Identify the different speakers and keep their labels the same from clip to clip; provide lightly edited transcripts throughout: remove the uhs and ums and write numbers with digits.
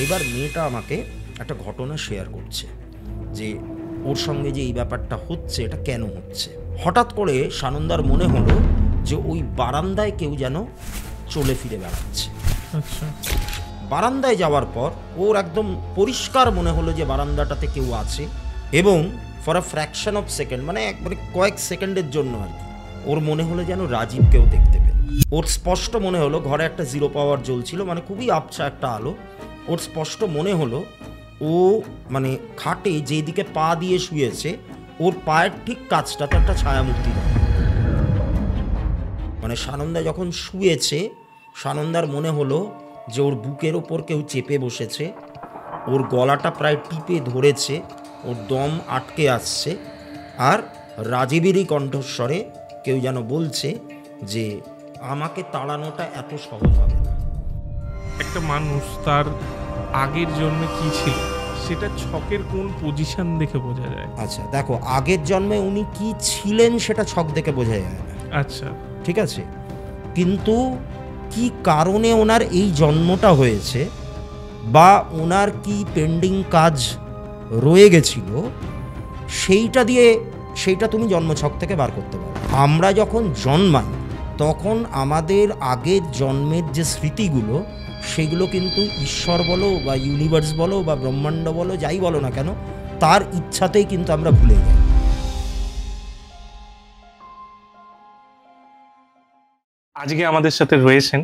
Speaker 1: এবার মেয়েটা আমাকে একটা ঘটনা শেয়ার করছে যে ওর সঙ্গে যে এই ব্যাপারটা হচ্ছে এটা কেন হচ্ছে। হঠাৎ করে সানন্দার মনে হলো যে ওই বারান্দায় কেউ যেন চলে ফিরে বেড়াচ্ছে।
Speaker 2: আচ্ছা,
Speaker 1: বারান্দায় যাওয়ার পর ওর একদম পরিষ্কার মনে হলো যে বারান্দাটাতে কেউ আছে, এবং for a fraction of second, মানে একবারে কয়েক সেকেন্ডের জন্য আর কি, ওর মনে হলো যেন রাজীবকেও দেখতে পেল। ওর স্পষ্ট মনে হলো ঘরে একটা জিরো পাওয়ার জ্বলছিল, মানে খুবই আবছা একটা আলো। ওর স্পষ্ট মনে হলো ও মানে খাটে যেদিকে পা দিয়ে শুয়েছে ওর পায়ের ঠিক কাছটাতে একটা ছায়ামূর্তি দেয়। মানে সানন্দা যখন শুয়েছে সানন্দার মনে হলো যে ওর বুকের ওপর কেউ চেপে বসেছে, ওর গলাটা প্রায় টিপে ধরেছে, ওর দম আটকে আসছে, আর রাজীবেরই কণ্ঠস্বরে কেউ যেন বলছে যে আমাকে তাড়ানোটা এত সহজ হবে না।
Speaker 2: একটা মানুষ তার আগের জন্মে কি ছিল সেটা ছকের কোন পজিশন দেখে বোঝা যায়?
Speaker 1: আচ্ছা দেখো, আগের জন্মে উনি কি ছিলেন সেটা ছক দেখে বোঝা যায় না,
Speaker 2: আচ্ছা
Speaker 1: ঠিক আছে, কিন্তু কি কারণে ওনার এই জন্মটা হয়েছে বা ওনার কি পেন্ডিং কাজ রয়ে গেছিল সেইটা তুমি জন্মছক থেকে বার করতে পারো। আমরা যখন জন্মাই তখন আমাদের আগের জন্মের যে স্মৃতিগুলো সেগুলো কিন্তু ঈশ্বর বলো বা ইউনিভার্স বলো বা ব্রহ্মাণ্ড বলো, যাই বলো না কেন, তার ইচ্ছাতেই কিন্তু আমরা ভুলে যাই।
Speaker 2: আজকে আমাদের সাথে রয়েছেন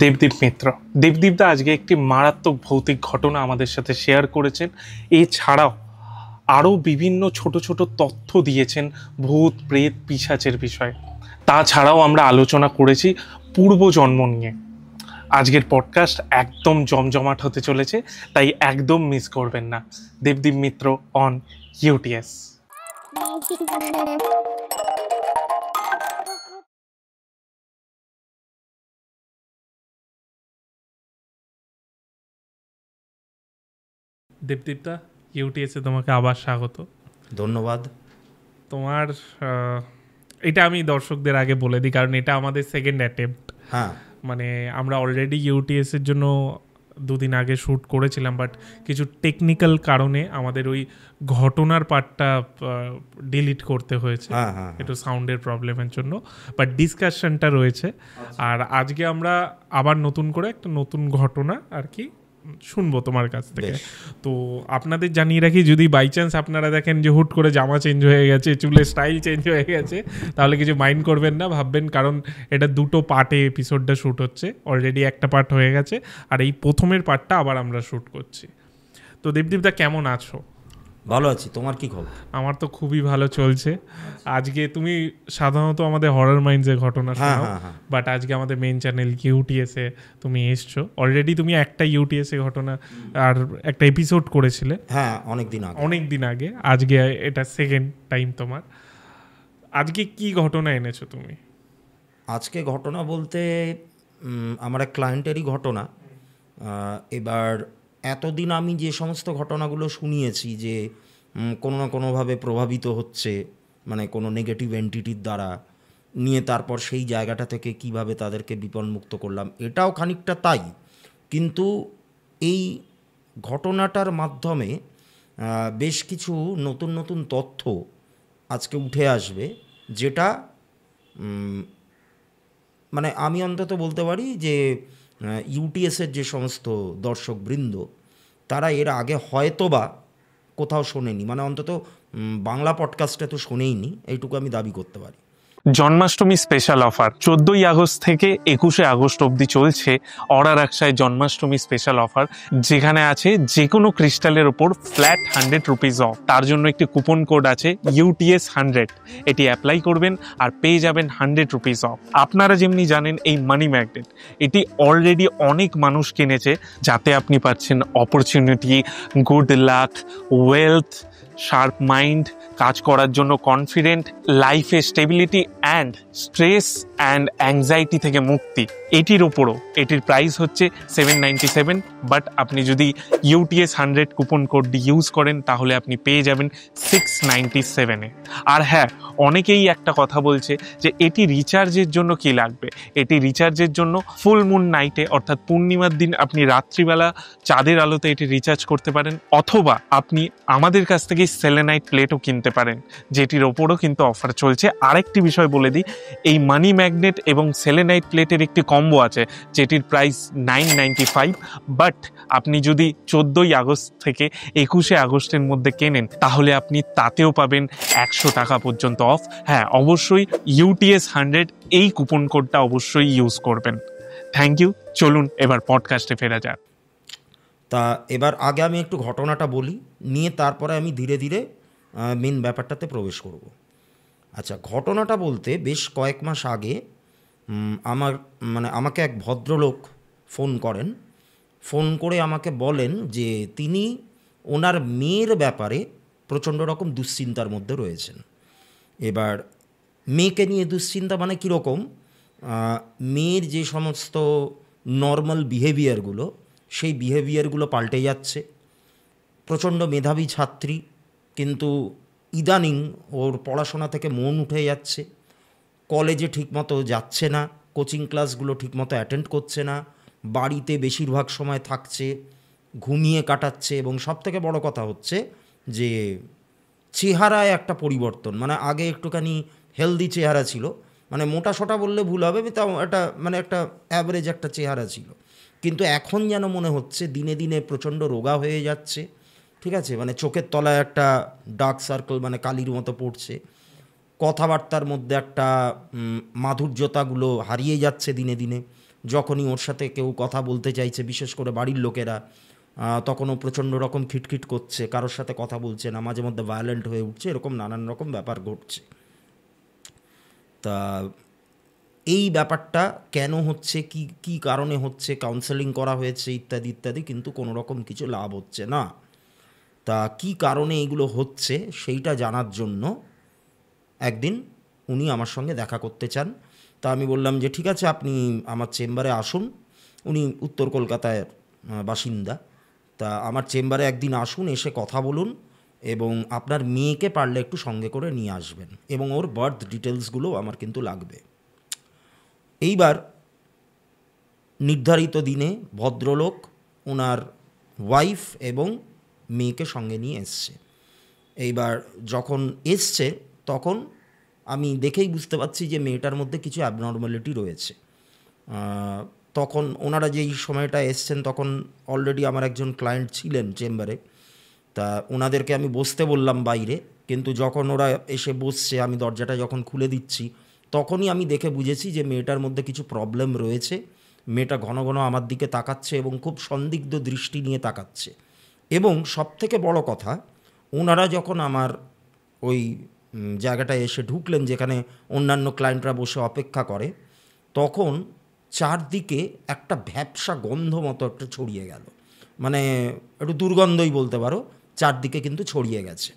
Speaker 2: দেবদীপ মিত্র। দেবদীপদা আজকে একটি মারাত্মক ভৌতিক ঘটনা আমাদের সাথে শেয়ার করেছেন। এছাড়াও আরও বিভিন্ন ছোট ছোট তথ্য দিয়েছেন ভূত প্রেত পিশাচের বিষয়ে। তাছাড়াও আমরা আলোচনা করেছি পূর্বজন্ম নিয়ে। আজকের পডকাস্ট একদম জমজমাট হতে চলেছে, তাই একদম মিস করবেন না। দেবদীপ মিত্র অন ইউটিএস। দেবদীপদা, ইউটিএসে তোমাকে আবার স্বাগত।
Speaker 1: ধন্যবাদ।
Speaker 2: তোমার এটা আমি দর্শকদের আগে বলে দিই, কারণ এটা আমাদের সেকেন্ড অ্যাটেম্প্ট।
Speaker 1: হ্যাঁ,
Speaker 2: মানে আমরা অলরেডি ইউটিএসের জন্য 2 দিন আগে শ্যুট করেছিলাম, বাট কিছু টেকনিক্যাল কারণে আমাদের ওই ঘটনার পার্টটা ডিলিট করতে হয়েছে, একটু সাউন্ডের প্রবলেমের জন্য, বাট ডিসকাশনটা রয়েছে। আর আজকে আমরা আবার নতুন করে একটা নতুন ঘটনা আর কি শুনবো তোমার কাছ থেকে। তো আপনাদের জানিয়ে রাখি, যদি বাই চান্স আপনারা দেখেন যে হুট করে জামা চেঞ্জ হয়ে গেছে, চুলের স্টাইল চেঞ্জ হয়ে গেছে, তাহলে কিছু মাইন্ড করবেন না, ভাববেন কারণ এটা 2টো পার্টে এপিসোডটা শ্যুট হচ্ছে। অলরেডি একটা পার্ট হয়ে গেছে আর এই প্রথমের পার্টটা আবার আমরা শ্যুট করছি। তো দেবদীপদা কেমন আছো?
Speaker 1: ভালো আছি, তোমার কি খবর?
Speaker 2: আমার তো খুবই ভালো চলছে। আজকে তুমি সাধারণত আমাদের হরর মাইন্ডসের ঘটনা শোনাও, বাট আজকে আমাদের মেইন চ্যানেল ইউটিএসে তুমি এসছো। অলরেডি তুমি একটা ইউটিএসে ঘটনা আর একটা এপিসোড করেছিলে,
Speaker 1: হ্যাঁ, অনেক দিন আগে।
Speaker 2: আজকে এটা সেকেন্ড টাইম তোমার। আজকে কি ঘটনা এনেছো তুমি?
Speaker 1: আজকে ঘটনা বলতে আমার এক ক্লায়েন্টেরই ঘটনা। এবার এতদিন আমি যে সমস্ত ঘটনাগুলো শুনিয়েছি যে কোনো না কোনোভাবে প্রভাবিত হচ্ছে, মানে কোনো নেগেটিভ এন্টিটির দ্বারা, নিয়ে তারপর সেই জায়গাটা থেকে কিভাবে তাদেরকে বিপন্মুক্ত করলাম, এটাও খানিকটা তাই। কিন্তু এই ঘটনাটার মাধ্যমে বেশ কিছু নতুন নতুন তথ্য আজকে উঠে আসবে, যেটা মানে আমি অন্তত বলতে পারি যে ইউটিএসের যে সমস্ত দর্শকবৃন্দ তারা এর আগে হয়তোবা কোথাও শোনেনি, মানে অন্তত বাংলা পডকাস্টে তো শোনেইনি, এইটুকু আমি দাবি করতে পারি।
Speaker 2: জন্মাষ্টমী স্পেশাল অফার 14ই আগস্ট থেকে 21শে আগস্ট অবধি চলছে অর্ডার আকশায় জন্মাষ্টমী স্পেশাল অফার, যেখানে আছে যে কোনো ক্রিস্টালের ওপর ফ্ল্যাট 100 রুপিস অফ। তার জন্য একটি কুপন কোড আছে UTS 100, এটি অ্যাপ্লাই করবেন আর পেয়ে যাবেন 100 রুপিস অফ। আপনারা যেমনি জানেন এই মানি ম্যাগনেট এটি অলরেডি অনেক মানুষ কিনেছে, যাতে আপনি পাচ্ছেন opportunity, good luck, wealth, sharp mind, কাজ করার জন্য কনফিডেন্ট, লাইফে stability and stress and anxiety থেকে মুক্তি, এটির ওপরও এটির প্রাইস হচ্ছে 797, বাট আপনি যদি UTS 100 কুপন কোডটি ইউজ করেন তাহলে আপনি পেয়ে যাবেন 697-এ। আর হ্যাঁ, অনেকেই একটা কথা বলছে যে এটি রিচার্জের জন্য কি লাগবে। এটি রিচার্জের জন্য ফুল মুন নাইটে অর্থাৎ পূর্ণিমার দিন আপনি রাত্রিবেলা চাঁদের আলোতে এটি রিচার্জ করতে পারেন, অথবা আপনি আমাদের কাছ থেকে সেলেনাইট প্লেটও কিনতে পারেন, যেটির ওপরও কিন্তু অফার চলছে। আরেকটি বিষয় বলে দিই, এই মানি ম্যাগনেট এবং সেলেনাইট প্লেটের একটি কম্বো আছে যেটির প্রাইস 995, বাট আপনি যদি 14ই আগস্ট থেকে 21শে আগস্টের মধ্যে কেনেন তাহলে আপনি তাতেও পাবেন 100 টাকা পর্যন্ত অফ। হ্যাঁ, অবশ্যই UTS 100 এই কুপন কোডটা অবশ্যই ইউজ করবেন। Thank you. চলুন এবার পডকাস্টে ফেরা যাক।
Speaker 1: তা এবার আগে আমি একটু ঘটনাটা বলি, নিয়ে তারপরে আমি ধীরে ধীরে মেন ব্যাপারটাতে প্রবেশ করব। আচ্ছা, ঘটনাটা বলতে বেশ কয়েক মাস আগে আমাকে এক ভদ্রলোক ফোন করেন। ফোন করে আমাকে বলেন যে তিনি ওনার মেয়ের ব্যাপারে প্রচণ্ড রকম দুশ্চিন্তার মধ্যে রয়েছেন। এবার মেয়েকে নিয়ে দুশ্চিন্তা মানে কীরকম, মেয়ের যে সমস্ত নর্মাল বিহেভিয়ারগুলো, সেই বিহেভিয়ারগুলো পাল্টে যাচ্ছে। প্রচণ্ড মেধাবী ছাত্রী, কিন্তু ইদানিং ওর পড়াশোনা থেকে মন উঠে যাচ্ছে, কলেজে ঠিকমতো যাচ্ছে না, কোচিং ক্লাসগুলো ঠিকমতো অ্যাটেন্ড করছে না, বাড়িতে বেশিরভাগ সময় থাকছে, ঘুমিয়ে কাটাচ্ছে, এবং সবথেকে বড় কথা হচ্ছে যে চেহারায় একটা পরিবর্তন। মানে আগে একটুখানি হেলদি চেহারা ছিল, মানে মোটা সোটা বললে ভুল হবে, তাও একটা অ্যাভারেজ একটা চেহারা ছিল, কিন্তু এখন যেন মনে হচ্ছে দিনে দিনে প্রচণ্ড রোগা হয়ে যাচ্ছে। ঠিক আছে, মানে চোখের তলায় একটা ডার্ক সার্কেল, মানে কালির মতো পড়ছে, কথাবার্তার মধ্যে একটা মাধুর্যতাগুলো হারিয়ে যাচ্ছে দিনে দিনে। যখনই ওর সাথে কেউ কথা বলতে চাইছে, বিশেষ করে বাড়ির লোকেরা, তখনও প্রচণ্ড রকম খিটখিট করছে, কারোর সাথে কথা বলছে না, মাঝে মধ্যে ভায়োলেন্ট হয়ে উঠছে, এরকম নানান রকম ব্যাপার ঘটছে। তা এই ব্যাপারটা কেন হচ্ছে, কি কারণে হচ্ছে, কাউন্সেলিং করা হয়েছে ইত্যাদি ইত্যাদি, কিন্তু কোনো রকম কিছু লাভ হচ্ছে না। তা কি কারণে এগুলো হচ্ছে সেইটা জানার জন্য একদিন উনি আমার সঙ্গে দেখা করতে চান। তা আমি বললাম যে ঠিক আছে, আপনি আমার চেম্বারে আসুন। উনি উত্তর কলকাতায় বাসিন্দা। তা আমার চেম্বারে একদিন আসুন, এসে কথা বলুন, এবং আপনার মেয়েকে পারলে একটু সঙ্গে করে নিয়ে আসবেন, এবং ওর বার্থ ডিটেলসগুলো আমার কিন্তু লাগবে। এইবার নির্ধারিত দিনে ভদ্রলোক ওনার ওয়াইফ এবং মেয়েকে সঙ্গে নিয়ে এসছে। এইবার যখন এসছে তখন আমি দেখেই বুঝতে পারছি যে মেয়েটার মধ্যে কিছু অ্যাবনর্মালিটি রয়েছে। তখন ওনারা যেই সময়টা এসছেন তখন অলরেডি আমার একজন ক্লায়েন্ট ছিলেন চেম্বারে। তা ওনাদেরকে আমি বসতে বললাম বাইরে, কিন্তু যখন ওরা এসে বসছে, আমি দরজাটা যখন খুলে দিচ্ছি তখনই আমি দেখে বুঝেছি যে মেয়েটার মধ্যে কিছু প্রবলেম রয়েছে। মেয়েটা ঘন ঘন আমার দিকে তাকাচ্ছে এবং খুব সন্দিগ্ধ দৃষ্টি নিয়ে তাকাচ্ছে। এবং সবথেকে বড় কথা, ওনারা যখন আমার ওই জায়গাটায় এসে ঢুকলেন যেখানে অন্যান্য ক্লায়েন্টরা বসে অপেক্ষা করে, তখন চারদিকে একটা ভ্যাপসা গন্ধ মতো একটা ছড়িয়ে গেল। মানে একটু দুর্গন্ধই বলতে পারো, চারদিকে কিন্তু ছড়িয়ে গেছে।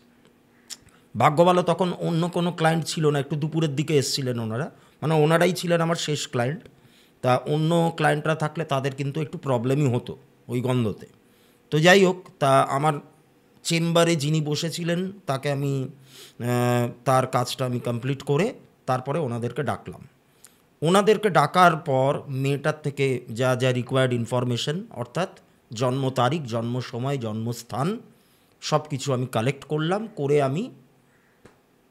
Speaker 1: ভাগ্য ভালো তখন অন্য কোনো ক্লায়েন্ট ছিল না, একটু দুপুরের দিকে এসেছিলেন ওনারা, মানে ওনারাই ছিলেন আমার শেষ ক্লায়েন্ট। তা অন্য ক্লায়েন্টরা থাকলে তাদের কিন্তু একটু প্রবলেমই হতো ওই গন্ধতে। তো যাই হোক, তা আমার চেম্বারে যিনি বসেছিলেন তাকে আমি তার কাজটা আমি কমপ্লিট করে তারপরে ওনাদেরকে ডাকলাম। ওনাদেরকে ডাকার পর মেয়েটার থেকে যা যা রিকোয়ার্ড ইনফরমেশন, অর্থাৎ জন্ম তারিখ, জন্ম সময়, জন্মস্থান, সব কিছু আমি কালেক্ট করলাম, করে আমি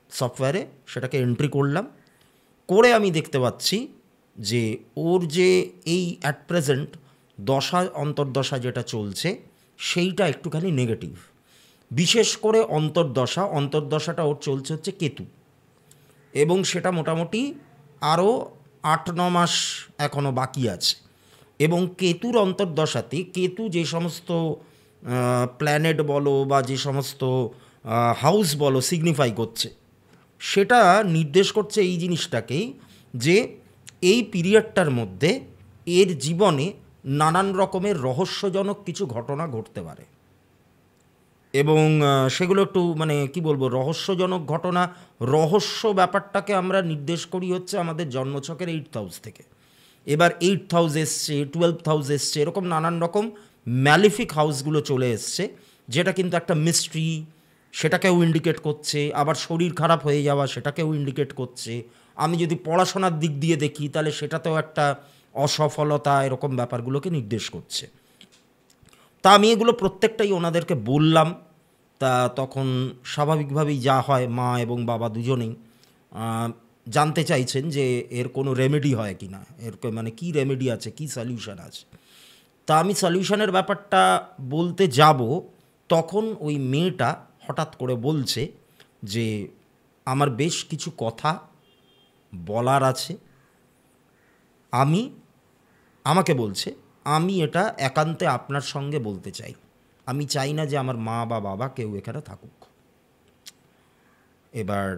Speaker 1: সফটওয়্যারে সেটাকে এন্ট্রি করলাম। করে আমি দেখতে পাচ্ছি যে ওর যে এই অ্যাট প্রেজেন্ট দশা, অন্তর্দশা যেটা চলছে সেইটা একটুখানি নেগেটিভ। বিশেষ করে অন্তর্দশাটা ওর চলছে হচ্ছে কেতু, এবং সেটা মোটামুটি আরও 8-9 মাস এখনও বাকি আছে। এবং কেতুর অন্তর্দশাতে কেতু যে সমস্ত প্ল্যানেট বলো বা যে সমস্ত হাউস বলো সিগনিফাই করছে, সেটা নির্দেশ করছে এই জিনিসটাকেই, যে এই পিরিয়ডটার মধ্যে এর জীবনে নানান রকমের রহস্যজনক কিছু ঘটনা ঘটতে পারে। এবং সেগুলো একটু মানে কি বলবো রহস্যজনক ঘটনা। রহস্য ব্যাপারটাকে আমরা নির্দেশ করি হচ্ছে আমাদের জন্মছকের 8th হাউস থেকে। এবার 8th হাউস এসছে, 12th হাউস এসছে, এরকম নানান রকম ম্যালিফিক হাউসগুলো চলে এসছে, যেটা কিন্তু একটা মিস্ট্রি সেটাকেও ইন্ডিকেট করছে, আবার শরীর খারাপ হয়ে যাওয়া সেটাকেও ইন্ডিকেট করছে। আমি যদি পড়াশোনার দিক দিয়ে দেখি তাহলে সেটাতেও একটা অসফলতা এরকম ব্যাপারগুলোকে নির্দেশ করছে। তা আমি এগুলো প্রত্যেকটাই ওনাদেরকে বললাম। তা তখন স্বাভাবিকভাবেই যা হয়, মা এবং বাবা দুজনেই জানতে চাইছেন যে এর কোনো রেমেডি হয় কি না, এর মানে কী রেমেডি আছে, কী সলিউশন আছে। তা আমি সলিউশনের ব্যাপারটা বলতে যাব, তখন ওই মেয়েটা হঠাৎ করে বলছে যে আমার বেশ কিছু কথা বলার আছে, আমাকে বলছে আমি এটা একান্তে আপনার সঙ্গে বলতে চাই, আমি চাই না যে আমার মা বা বাবা কেউ এখানে থাকুক। এবার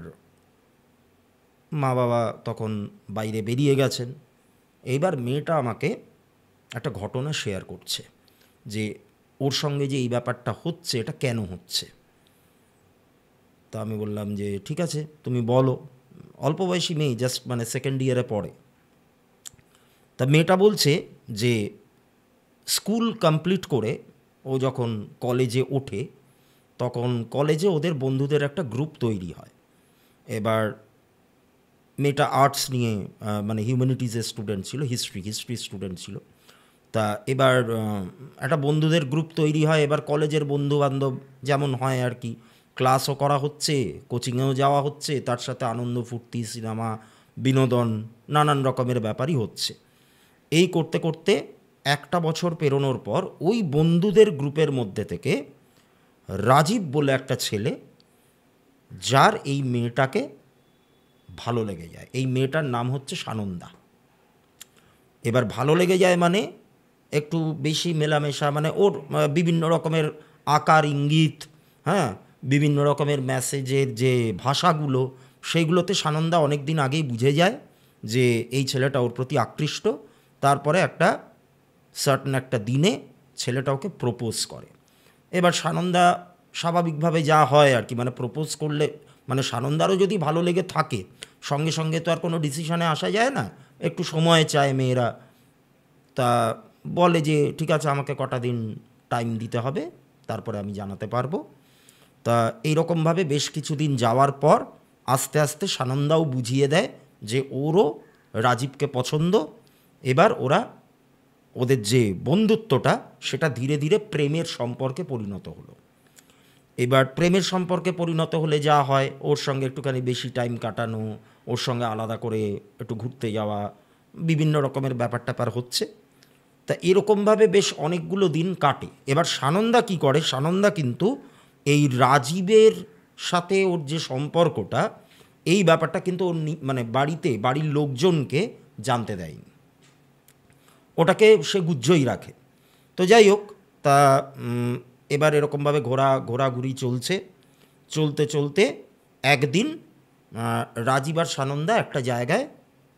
Speaker 1: মা বাবা তখন বাইরে বেরিয়ে গেছেন। এইবার মেয়েটা আমাকে একটা ঘটনা শেয়ার করছে যে ওর সঙ্গে যে এই ব্যাপারটা হচ্ছে এটা কেন হচ্ছে। তা আমি বললাম যে ঠিক আছে তুমি বলো। অল্প বয়সী মেয়ে, জাস্ট মানে সেকেন্ড ইয়ারে পড়ে। তা মেয়েটা বলছে যে স্কুল কমপ্লিট করে ও যখন কলেজে ওঠে তখন কলেজে ওদের বন্ধুদের একটা গ্রুপ তৈরি হয়। এবার মেয়েটা আর্টস নিয়ে মানে হিউম্যানিটিজের স্টুডেন্ট ছিল, হিস্ট্রি স্টুডেন্ট ছিল। তা এবার একটা বন্ধুদের গ্রুপ তৈরি হয়। এবার কলেজের বন্ধুবান্ধব যেমন হয় আর কি, ক্লাসও করা হচ্ছে, কোচিংয়েও যাওয়া হচ্ছে, তার সাথে আনন্দ ফুর্তি, সিনেমা, বিনোদন, নানান রকমের ব্যাপারই হচ্ছে। এই করতে করতে একটা বছর পেরোনোর পর ওই বন্ধুদের গ্রুপের মধ্যে থেকে রাজীব বলে একটা ছেলে, যার এই মেয়েটাকে ভালো লেগে যায়। এই মেয়েটার নাম হচ্ছে সানন্দা। এবার ভালো লেগে যায় মানে একটু বেশি মেলামেশা, মানে ওর বিভিন্ন রকমের আকার ইঙ্গিত, হ্যাঁ, বিভিন্ন রকমের মেসেজের যে ভাষাগুলো, সেইগুলোতে সানন্দা অনেক দিন আগেই বুঝে যায় যে এই ছেলেটা ওর প্রতি আকৃষ্ট। তারপরে একটা সার্টেন একটা দিনে ছেলেটা ওকে প্রপোজ করে। এবার সানন্দা স্বাভাবিকভাবে যা হয় আর কি, মানে প্রপোজ করলে মানে সানন্দারও যদি ভালো লেগে থাকে সঙ্গে সঙ্গে তো আর কোনো ডিসিশনে আসা যায় না, একটু সময় চায় মেয়েরা। তা বলে যে ঠিক আছে আমাকে কটা দিন টাইম দিতে হবে, তারপরে আমি জানাতে পারবো। তা এইরকমভাবে বেশ কিছুদিন যাওয়ার পর আস্তে আস্তে সানন্দাও বুঝিয়ে দেয় যে ওরও রাজীবকে পছন্দ। এবার ওদের যে বন্ধুত্বটা সেটা ধীরে ধীরে প্রেমের সম্পর্কে পরিণত হলো। এবার প্রেমের সম্পর্কে পরিণত হলে যা হয়, ওর সঙ্গে একটুখানি বেশি টাইম কাটানো, ওর সঙ্গে আলাদা করে একটু ঘুরতে যাওয়া, বিভিন্ন রকমের ব্যাপার ট্যাপার হচ্ছে। তা এরকমভাবে বেশ অনেকগুলো দিন কাটে। এবার সানন্দা কি করে, সানন্দা কিন্তু এই রাজীবের সাথে ওর যে সম্পর্কটা, এই ব্যাপারটা কিন্তু ওর মানে বাড়ির লোকজনকে জানতে দেয়নি, ওটাকে সে গুহ্যই রাখে। তো যাই হোক, তা এবার এরকমভাবে ঘোরাঘুরি চলতে চলতে একদিন রাজীব আর সানন্দা একটা জায়গায়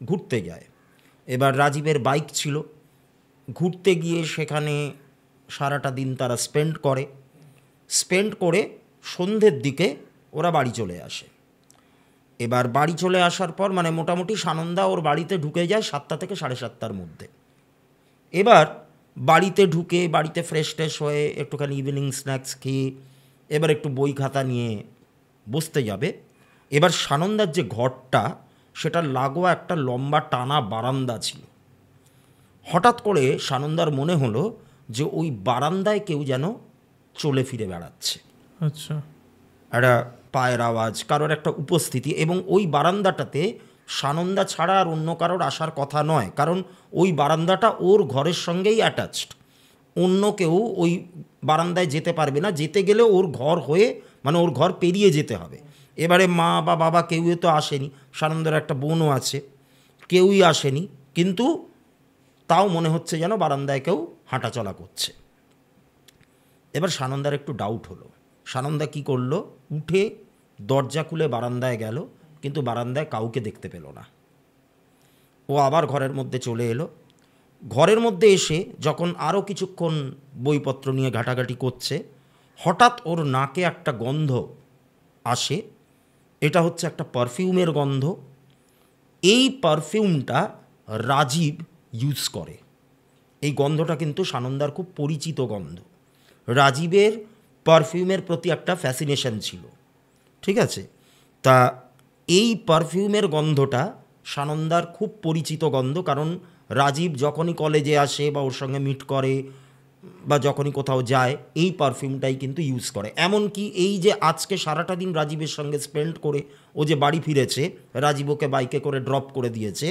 Speaker 1: ঘুরতে যায়। এবার রাজীবের বাইক ছিল, ঘুরতে গিয়ে সেখানে সারাটা দিন তারা স্পেন্ড করে সন্ধ্যের দিকে ওরা বাড়ি চলে আসে। এবার বাড়ি চলে আসার পর মানে মোটামুটি সানন্দা ওর বাড়িতে ঢুকে যায় 7টা থেকে 7:30টার মধ্যে। এবার বাড়িতে ফ্রেশ হয়ে একটুখানি ইভিনিং স্ন্যাক্স খেয়ে এবার একটু বই খাতা নিয়ে বসতে যাবে। এবার সানন্দার যে ঘরটা, সেটা লাগোয়া একটা লম্বা টানা বারান্দা ছিল। হঠাৎ করে সানন্দার মনে হলো যে ওই বারান্দায় কেউ যেন চলে ফিরে বেড়াচ্ছে।
Speaker 2: আচ্ছা,
Speaker 1: একটা পায়ের আওয়াজ, কারোর একটা উপস্থিতি। এবং ওই বারান্দাটাতে সানন্দা ছাড়া আর অন্য কারোর আসার কথা নয়, কারণ ওই বারান্দাটা ওর ঘরের সঙ্গেই অ্যাটাচড। অন্য কেউ ওই বারান্দায় যেতে পারবে না, যেতে গেলে ওর ঘর হয়ে মানে ওর ঘর পেরিয়ে যেতে হবে। এবারে মা বা বাবা কেউই তো আসেনি, সানন্দার একটা বোনও আছে, কেউই আসেনি, কিন্তু তাও মনে হচ্ছে যেন বারান্দায় কেউ হাঁটাচলা করছে। এবার সানন্দার একটু ডাউট হলো। সানন্দা কি করলো, উঠে দরজা খুলে বারান্দায় গেল, কিন্তু বারান্দায় কাউকে দেখতে পেল না। ও আবার ঘরের মধ্যে চলে এলো। ঘরের মধ্যে এসে যখন আরও কিছুক্ষণ বইপত্র নিয়ে ঘাটাঘাটি করছে, হঠাৎ ওর নাকে একটা গন্ধ আসে, এটা হচ্ছে একটা পারফিউমের গন্ধ। এই পারফিউমটা রাজীব ইউজ করে। এই গন্ধটা কিন্তু সানন্দার খুব পরিচিত গন্ধ। রাজীবের পারফিউমের প্রতি একটা ফ্যাসিনেশন ছিল, ঠিক আছে। তা এই পারফিউমের গন্ধটা সানন্দার খুব পরিচিত গন্ধ, কারণ রাজীব যখনই কলেজে আসে বা ওর সঙ্গে মিট করে বা যখনই কোথাও যায় এই পারফিউমটাই কিন্তু ইউজ করে। এমনকি এই যে আজকে সারাটা দিন রাজীবের সঙ্গে স্পেন্ড করে ও যে বাড়ি ফিরেছে, রাজীব ওকে বাইকে করে ড্রপ করে দিয়েছে,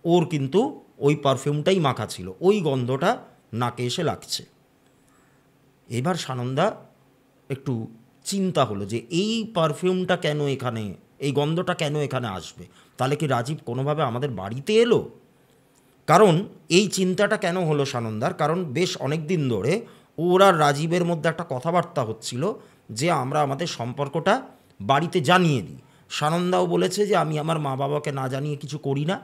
Speaker 1: ওর কিন্তু ওই পারফিউমটাই মাখা ছিল, ওই গন্ধটা নাকে এসে লাগছে। এবার সানন্দা একটু চিন্তা হলো যে এই পারফিউমটা কেন এখানে, এই গন্ধটা কেন এখানে আসবে, তাহলে কি রাজীব কোনোভাবে আমাদের বাড়িতে এলো? কারণ এই চিন্তাটা কেন হলো সানন্দার, কারণ বেশ অনেক দিন ধরে ওর আর রাজীবের মধ্যে একটা কথাবার্তা হচ্ছিল যে আমরা আমাদের সম্পর্কটা বাড়িতে জানিয়ে দিই। সানন্দাও বলেছে যে আমি আমার মা বাবাকে না জানিয়ে কিছু করি না,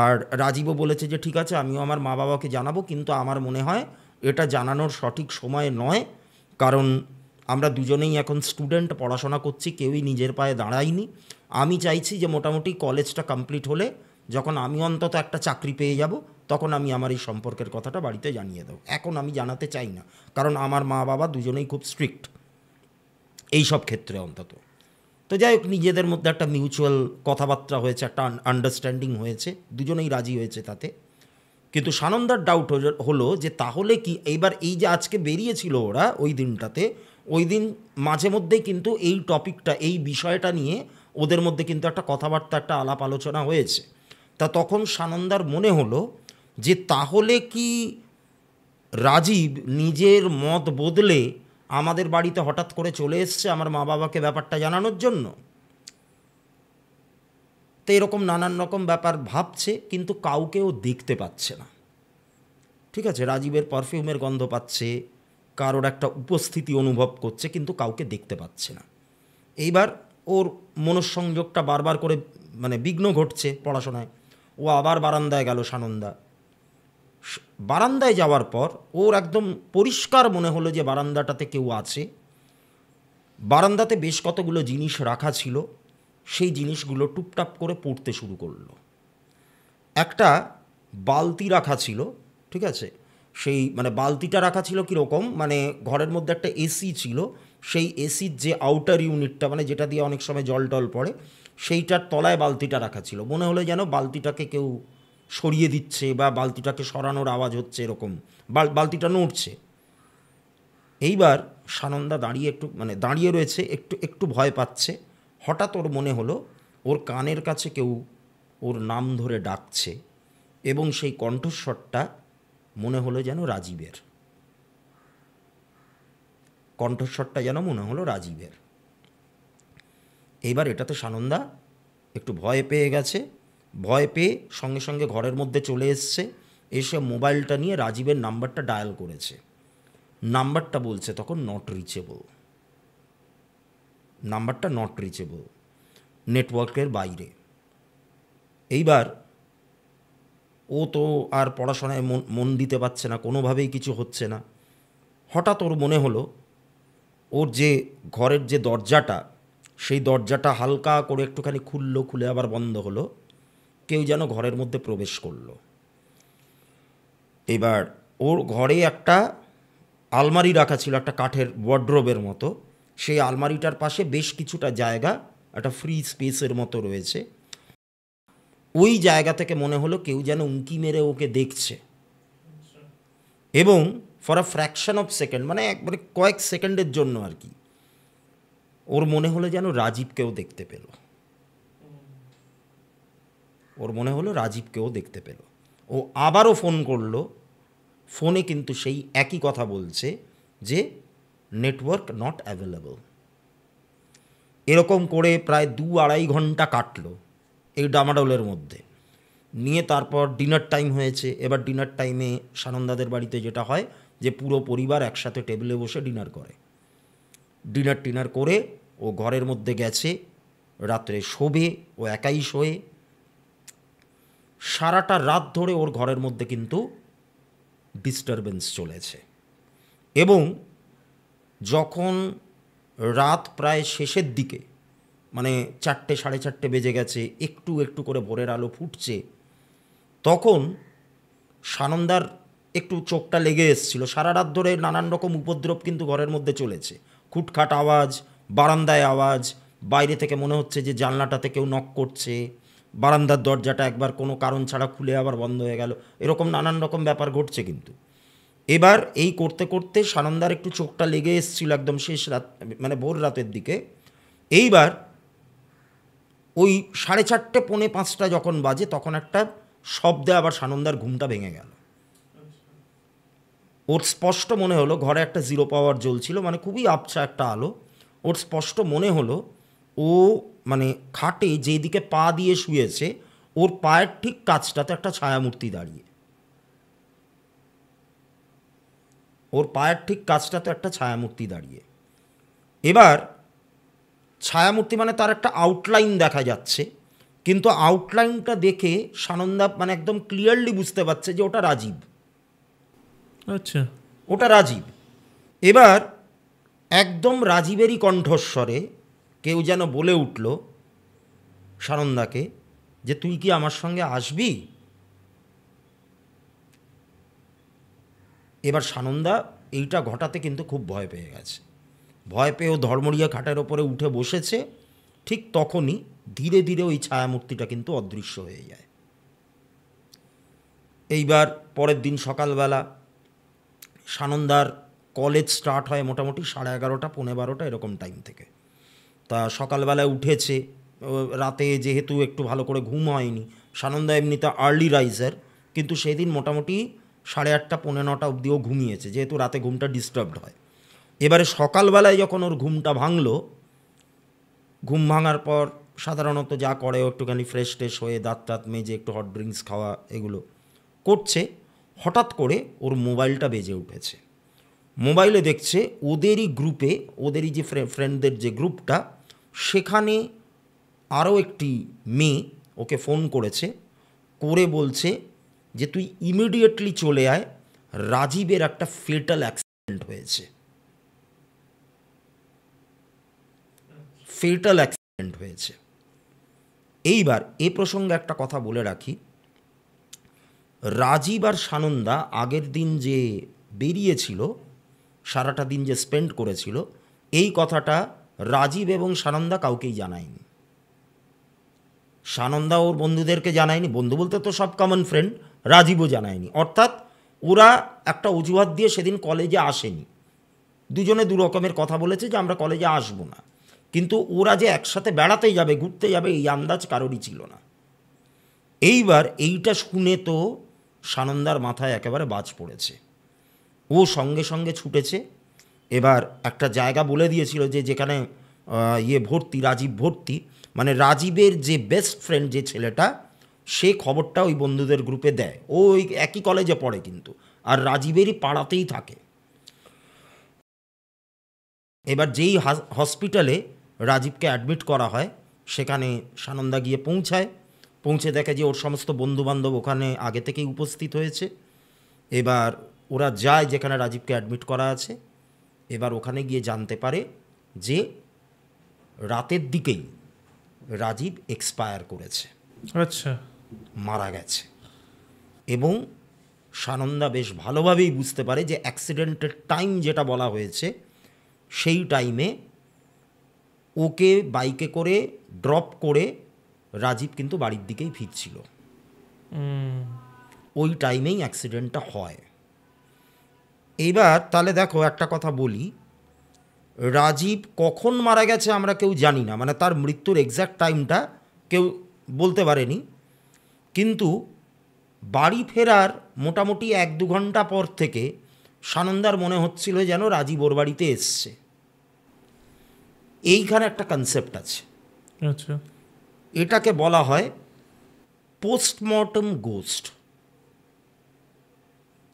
Speaker 1: আর রাজীবও বলেছে যে ঠিক আছে আমিও আমার মা বাবাকে জানাবো, কিন্তু আমার মনে হয় এটা জানানোর সঠিক সময় নয়, কারণ আমরা দুজনেই এখন স্টুডেন্ট, পড়াশোনা করছি, কেউই নিজের পায়ে দাঁড়ায়নি। আমি চাইছি যে মোটামুটি কলেজটা কমপ্লিট হলে যখন আমি অন্তত একটা চাকরি পেয়ে যাব তখন আমি আমার এই সম্পর্কের কথাটা বাড়িতে জানিয়ে দেবো। এখন আমি জানাতে চাই না, কারণ আমার মা বাবা দুজনেই খুব স্ট্রিক্ট এই সব ক্ষেত্রে অন্তত। তো যাই হোক, নিজেদের মধ্যে একটা মিউচুয়াল কথাবার্তা হয়েছে, একটা আন্ডারস্ট্যান্ডিং হয়েছে, দুজনেই রাজি হয়েছে তাতে। কিন্তু সানন্দার ডাউট হলো যে তাহলে কি এইবার এই যে আজকে বেরিয়েছিল ওরা ওই দিনটাতে, ওই দিন মাঝে মধ্যেই কিন্তু এই টপিকটা, এই বিষয়টা নিয়ে ওদের মধ্যে কিন্তু একটা কথাবার্তা, একটা আলাপ আলোচনা হয়েছে। তা তখন সানন্দার মনে হলো যে তাহলে কি রাজীব নিজের মত বদলে আমাদের বাড়িতে হঠাৎ করে চলে এসছে আমার মা বাবাকে ব্যাপারটা জানানোর জন্য। তো এরকম নানান রকম ব্যাপার ভাবছে, কিন্তু কাউকেও দেখতে পাচ্ছে না, ঠিক আছে। রাজীবের পারফিউমের গন্ধ পাচ্ছে, কারোর একটা উপস্থিতি অনুভব করছে, কিন্তু কাউকে দেখতে পাচ্ছে না। এইবার ওর মনঃসংযোগটা বারবার করে মানে বিঘ্ন ঘটছে পড়াশোনায়। ও আবার বারান্দায় গেল সানন্দা। বারান্দায় যাওয়ার পর ওর একদম পরিষ্কার মনে হলো যে বারান্দাটাতে কেউ আছে। বারান্দাতে বেশ কতগুলো জিনিস রাখা ছিল, সেই জিনিসগুলো টুপটাপ করে পড়তে শুরু করলো। একটা বালতি রাখা ছিল, ঠিক আছে। সেই মানে বালতিটা রাখা ছিল কীরকম, মানে ঘরের মধ্যে একটা এসি ছিল, সেই এসির যে আউটার ইউনিটটা, মানে যেটা দিয়ে অনেক সময় জল টল পড়ে, সেইটার তলায় বালতিটা রাখা ছিল। মনে হলো যেন বালতিটাকে কেউ সরিয়ে দিচ্ছে বা বালতিটাকে সরানোর আওয়াজ হচ্ছে, এরকম বালতিটা নড়ছে। এইবার সানন্দা দাঁড়িয়ে দাঁড়িয়ে রয়েছে, একটু ভয় পাচ্ছে। হঠাৎ ওর মনে হলো ওর কানের কাছে কেউ ওর নাম ধরে ডাকছে, এবং সেই কণ্ঠস্বরটা মনে হলো যেন রাজীবের। কণ্ঠস্বরটা যেন মনে হলো রাজীবের। এইবার এটাতে সানন্দা একটু ভয় পেয়ে গেছে। ভয় পেয়ে সঙ্গে সঙ্গে ঘরের মধ্যে চলে এসছে, এসে মোবাইলটা নিয়ে রাজীবের নাম্বারটা ডায়াল করেছে। নাম্বারটা বলছে তখন নট রিচেবল, নাম্বারটা নট রিচেবল, নেটওয়ার্কের বাইরে। এইবার ও তো আর পড়াশোনায় মন দিতে পারছে না, কোনোভাবেই কিছু হচ্ছে না। হঠাৎ ওর মনে হলো ওর যে ঘরের যে দরজাটা, সেই দরজাটা হালকা করে একটুখানি খুললো, খুলে আবার বন্ধ হলো, কেউ যেন ঘরের মধ্যে প্রবেশ করলো। এবার ওর ঘরে একটা আলমারি রাখা ছিল, একটা কাঠের ওয়ার্ড্রোবের মতো। সেই আলমারিটার পাশে বেশ কিছুটা জায়গা, একটা ফ্রি স্পেসের মতো রয়েছে। ওই জায়গা থেকে মনে হলো কেউ যেন উঁকি মেরে ওকে দেখছে, এবং for a fraction of second, মানে একবারে কয়েক সেকেন্ডের জন্য আর কি, ওর মনে হলো যেন রাজীবকেও দেখতে পেল। ওর মনে হলো রাজীবকেও দেখতে পেল। ও আবারও ফোন করলো। ফোনে কিন্তু সেই একই কথা বলছে যে নেটওয়ার্ক নট অ্যাভেলেবল। এরকম করে প্রায় 2-2.5 ঘন্টা কাটলো এই ডামাডোলের মধ্যে নিয়ে। তারপর ডিনার টাইম হয়েছে। এবার ডিনার টাইমে সানন্দাদের বাড়িতে যেটা হয় যে পুরো পরিবার একসাথে টেবিলে বসে ডিনার করে। ডিনার করে ও ঘরের মধ্যে গেছে, রাত্রে শোবে, ও একাই শোয়ে। সারাটা রাত ধরে ওর ঘরের মধ্যে কিন্তু ডিস্টারবেন্স চলেছে, এবং যখন রাত প্রায় শেষের দিকে, মানে 4টে 4:30 বেজে গেছে, একটু একটু করে ভোরের আলো ফুটছে, তখন সানন্দার একটু চোখটা লেগে এসেছিল। সারা রাত ধরে নানান রকম উপদ্রব কিন্তু ঘরের মধ্যে চলেছে, খুটখাট আওয়াজ, বারান্দায় আওয়াজ, বাইরে থেকে মনে হচ্ছে যে জানলাটাতে কেউ নক করছে, বারান্দার দরজাটা একবার কোনো কারণ ছাড়া খুলে আবার বন্ধ হয়ে গেল, এরকম নানান রকম ব্যাপার ঘটছে। কিন্তু এবার এই করতে করতে সানন্দার একটু চোখটা লেগে এসেছিল একদম শেষ রাত, মানে ভোর রাতের দিকে। এইবার ওই 4:30 পৌনে 5টা যখন বাজে, তখন একটা শব্দে আবার সানন্দার ঘুমটা ভেঙে গেল। ওর স্পষ্ট মনে হলো ঘরে একটা 0 পাওয়ার জ্বলছিল, মানে খুবই আবছা একটা আলো। ওর স্পষ্ট মনে হলো ও মানে খাটে যেদিকে পা দিয়ে শুয়েছে, ওর পায়ের ঠিক কাছটাতে একটা ছায়ামূর্তি দাঁড়িয়ে, ওর পায়ের ঠিক কাছটাতে একটা ছায়ামূর্তি দাঁড়িয়ে। এবার ছায়ামূর্তি মানে তার একটা আউটলাইন দেখা যাচ্ছে, কিন্তু আউটলাইনটা দেখে সানন্দা মানে একদম ক্লিয়ারলি বুঝতে পারছে যে ওটা রাজীব।
Speaker 2: আচ্ছা,
Speaker 1: ওটা রাজীব। এবার একদম রাজীবেরই কণ্ঠস্বরে কেউ যেন বলে উঠল সানন্দাকে যে তুই কি আমার সঙ্গে আসবি? এবার সানন্দা এইটা ঘটাতে কিন্তু খুব ভয় পেয়ে গেছে। ভয় পেয়ে ও ধর্মরিয়া খাটের ওপরে উঠে বসেছে। ঠিক তখনই ধীরে ধীরে ওই ছায়ামূর্তিটা কিন্তু অদৃশ্য হয়ে যায়। এইবার পরের দিন সকালবেলা সানন্দার কলেজ স্টার্ট হয় মোটামুটি 11:30 পৌনে 12টা এরকম টাইম থেকে। তা সকালবেলায় উঠেছে, রাতে যেহেতু একটু ভালো করে ঘুম হয়নি, সানন্দা এমনিতে আর্লি রাইজার, কিন্তু সেদিন মোটামুটি 8:30 পৌনে 9টা অবধিও ঘুমিয়েছে, যেহেতু রাতে ঘুমটা ডিস্টার্বড হয়। এবারে সকালবেলায় যখন ওর ঘুমটা ভাঙলো, ঘুম ভাঙার পর সাধারণত যা করে ও একটুখানি ফ্রেশ ট্রেশ হয়ে দাঁত টাত মেজে একটু হট ড্রিঙ্কস খাওয়া এগুলো করছে। হঠাৎ করে ওর মোবাইলটা বেজে উঠেছে। মোবাইলে দেখছে ওদেরই গ্রুপে, ওদেরই যে ফ্রেন্ডদের যে গ্রুপটা, সেখানে আরও একটি মেয়ে ওকে ফোন করেছে, করে বলছে যে তুই ইমিডিয়েটলি চলে আয়, রাজীবের একটা ফেটাল অ্যাক্সিডেন্ট হয়েছে, ফেটাল অ্যাক্সিডেন্ট হয়েছে। এইবার এ প্রসঙ্গে একটা কথা বলে রাখি, রাজীব আর সানন্দা আগের দিন যে বেরিয়েছিল, সারাটা দিন যে স্পেন্ড করেছিল, এই কথাটা রাজীব এবং সানন্দা কাউকেই জানায়নি। সানন্দা ওর বন্ধুদেরকে জানায়নি, বন্ধু বলতে তো সব কমন ফ্রেন্ড, রাজীবও জানায়নি। অর্থাৎ ওরা একটা অজুহাত দিয়ে সেদিন কলেজে আসেনি, দুজনে দু রকমের কথা বলেছে যে আমরা কলেজে আসবো না, কিন্তু ওরা যে একসাথে বেড়াতে যাবে, ঘুরতে যাবে, এই আন্দাজ কারোরই ছিল না। এইবার এইটা শুনে তো সানন্দার মাথায় একেবারে বাজ পড়েছে। ও সঙ্গে সঙ্গে ছুটেছে। এবার একটা জায়গা বলে দিয়েছিল যে যেখানে ভর্তি, রাজীব ভর্তি, মানে রাজীবের যে বেস্ট ফ্রেন্ড যে ছেলেটা, সে খবরটা ওই বন্ধুদের গ্রুপে দেয়। ও ওই একই কলেজে পড়ে কিন্তু, আর রাজীবেরই পাড়াতেই থাকে। এবার যেই হসপিটালে রাজীবকে অ্যাডমিট করা হয়, সেখানে সানন্দা গিয়ে পৌঁছায়। পৌঁছে দেখে যে ওর সমস্ত বন্ধুবান্ধব ওখানে আগে থেকেই উপস্থিত হয়েছে। এবার ওরা যায় যেখানে রাজীবকে অ্যাডমিট করা আছে। এবার ওখানে গিয়ে জানতে পারে যে রাতের দিকেই রাজীব এক্সপায়ার করেছে,
Speaker 2: আচ্ছা,
Speaker 1: মারা গেছে। এবং সানন্দা বেশ ভালোভাবেই বুঝতে পারে যে অ্যাক্সিডেন্টের টাইম যেটা বলা হয়েছে, সেই টাইমে ওকে বাইকে করে ড্রপ করে রাজীব কিন্তু বাড়ির দিকেই ফিরছিল, ওই টাইমেই অ্যাক্সিডেন্টটা হয়। এইবার তাহলে দেখো একটা কথা বলি, রাজীব কখন মারা গেছে আমরা কেউ জানি না, মানে তার মৃত্যুর এক্স্যাক্ট টাইমটা কেউ বলতে পারেনি, কিন্তু বাড়ি ফেরার মোটামুটি 1-2 ঘন্টা পর থেকে সানন্দার মনে হচ্ছিল যেন রাজীব ওর বাড়িতে এসছে। এইখানে একটা কনসেপ্ট আছে,
Speaker 2: আচ্ছা,
Speaker 1: এটাকে বলা হয় পোস্টমর্টম গোস্ট।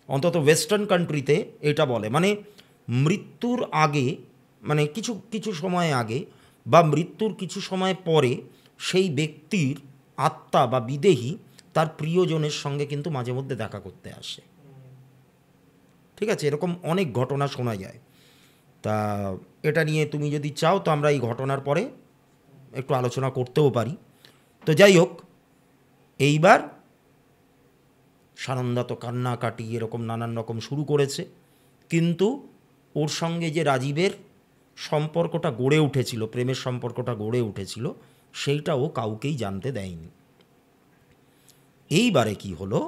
Speaker 1: অন্তত ওয়েস্টার্ন কান্ট্রিতে এটা বলে, মানে মৃত্যুর আগে, মানে কিছু কিছু সময় আগে বা মৃত্যুর কিছু সময় পরে সেই ব্যক্তির আত্মা বা বিদেহী তার প্রিয়জনের সঙ্গে কিন্তু মাঝে মধ্যে দেখা করতে আসে। ঠিক আছে, এরকম অনেক ঘটনা শোনা যায়। তা এটা নিয়ে তুমি যদি চাও তো আমরা এই ঘটনার পরে একটু আলোচনা করতেও পারি। তো যাই হোক, এইবার সানন্দা তো কান্নাকাটি এরকম নানান রকম শুরু করেছে, কিন্তু ওর সঙ্গে যে রাজীবের সম্পর্কটা গড়ে উঠেছিল, প্রেমের সম্পর্কটা গড়ে উঠেছিল, সেইটা ও কাউকেই জানতে দেয়নি। এইবারে কি হলো,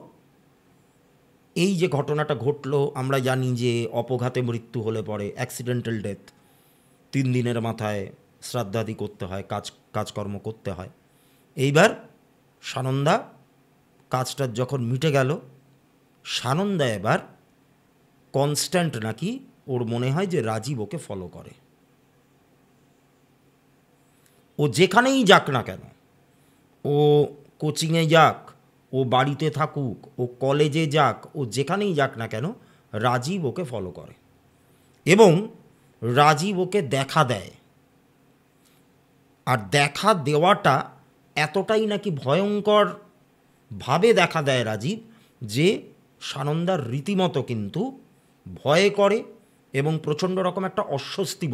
Speaker 1: এই যে ঘটনাটা ঘটলো, আমরা জানি যে অপঘাতে মৃত্যু হলে পরে অ্যাক্সিডেন্টাল ডেথ, 3 দিনের মাথায় শ্রাদ্ধাদি করতে হয়, কাজকর্ম করতে হয়। এইবার সানন্দা কাজটার যখন মিটে গেল, সানন্দা এবার কনস্ট্যান্ট নাকি ওর মনে হয় যে রাজীব ওকে ফলো করে। ও যেখানেই যাক না কেন, ও কোচিংয়ে যাক, ও বাড়িতে থাকুক, ও কলেজে যাক, ও যেখানেই যাক না কেন, রাজীব ওকে ফলো করে এবং রাজীব ওকে দেখা দেয়। আর দেখা দেওয়াটা এতটাই নাকি ভয়ঙ্করভাবে দেখা দেয় রাজীব, যে সানন্দার রীতিমতো কিন্তু ভয় করে এবং প্রচণ্ড রকম একটা অস্বস্তি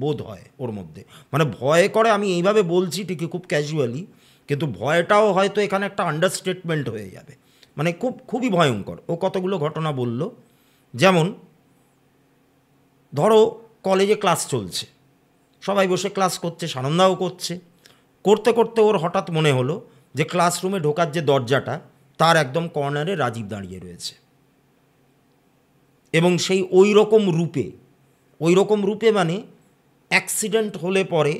Speaker 1: বোধ হয় ওর মধ্যে। মানে ভয় করে, আমি এইভাবে বলছি ঠিকই খুব ক্যাজুয়ালি, কিন্তু ভয়টাও হয়তো এখানে একটা আন্ডারস্টেটমেন্ট হয়ে যাবে। মানে খুবই ভয়ঙ্কর। ও কতগুলো ঘটনা বলল, যেমন ধরো কলেজে ক্লাস চলছে, সবাই বসে ক্লাস করছে, সানন্দাও করছে, করতে করতে ওর হঠাৎ মনে হলো যে ক্লাসরুমে ঢোকার যে দরজাটা, তার একদম কর্নারে রাজীব দাঁড়িয়ে রয়েছে এবং সেই ওই রকম রূপে মানে অ্যাক্সিডেন্ট হলে পরে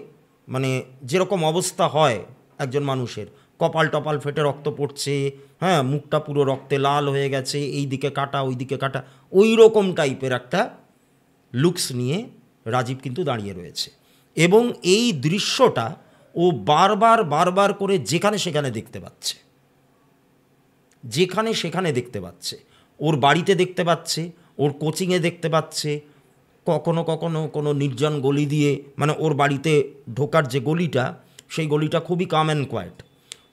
Speaker 1: মানে যেরকম অবস্থা হয় একজন মানুষের, কপাল টপাল ফেটে রক্ত পড়ছে, হ্যাঁ, মুখটা পুরো রক্তে লাল হয়ে গেছে, এই দিকে কাটা ওই দিকে কাটা, ওই রকম টাইপের একটা লুকস নিয়ে রাজীব কিন্তু দাঁড়িয়ে রয়েছে। এবং এই দৃশ্যটা ও বারবার করে যেখানে সেখানে দেখতে পাচ্ছে। ওর বাড়িতে দেখতে পাচ্ছে, ওর কোচিংয়ে দেখতে পাচ্ছে, কখনো কোনো নির্জন গলি দিয়ে, মানে ওর বাড়িতে ঢোকার যে গলিটা, সেই গলিটা খুবই কাম অ্যান্ড কোয়াইট,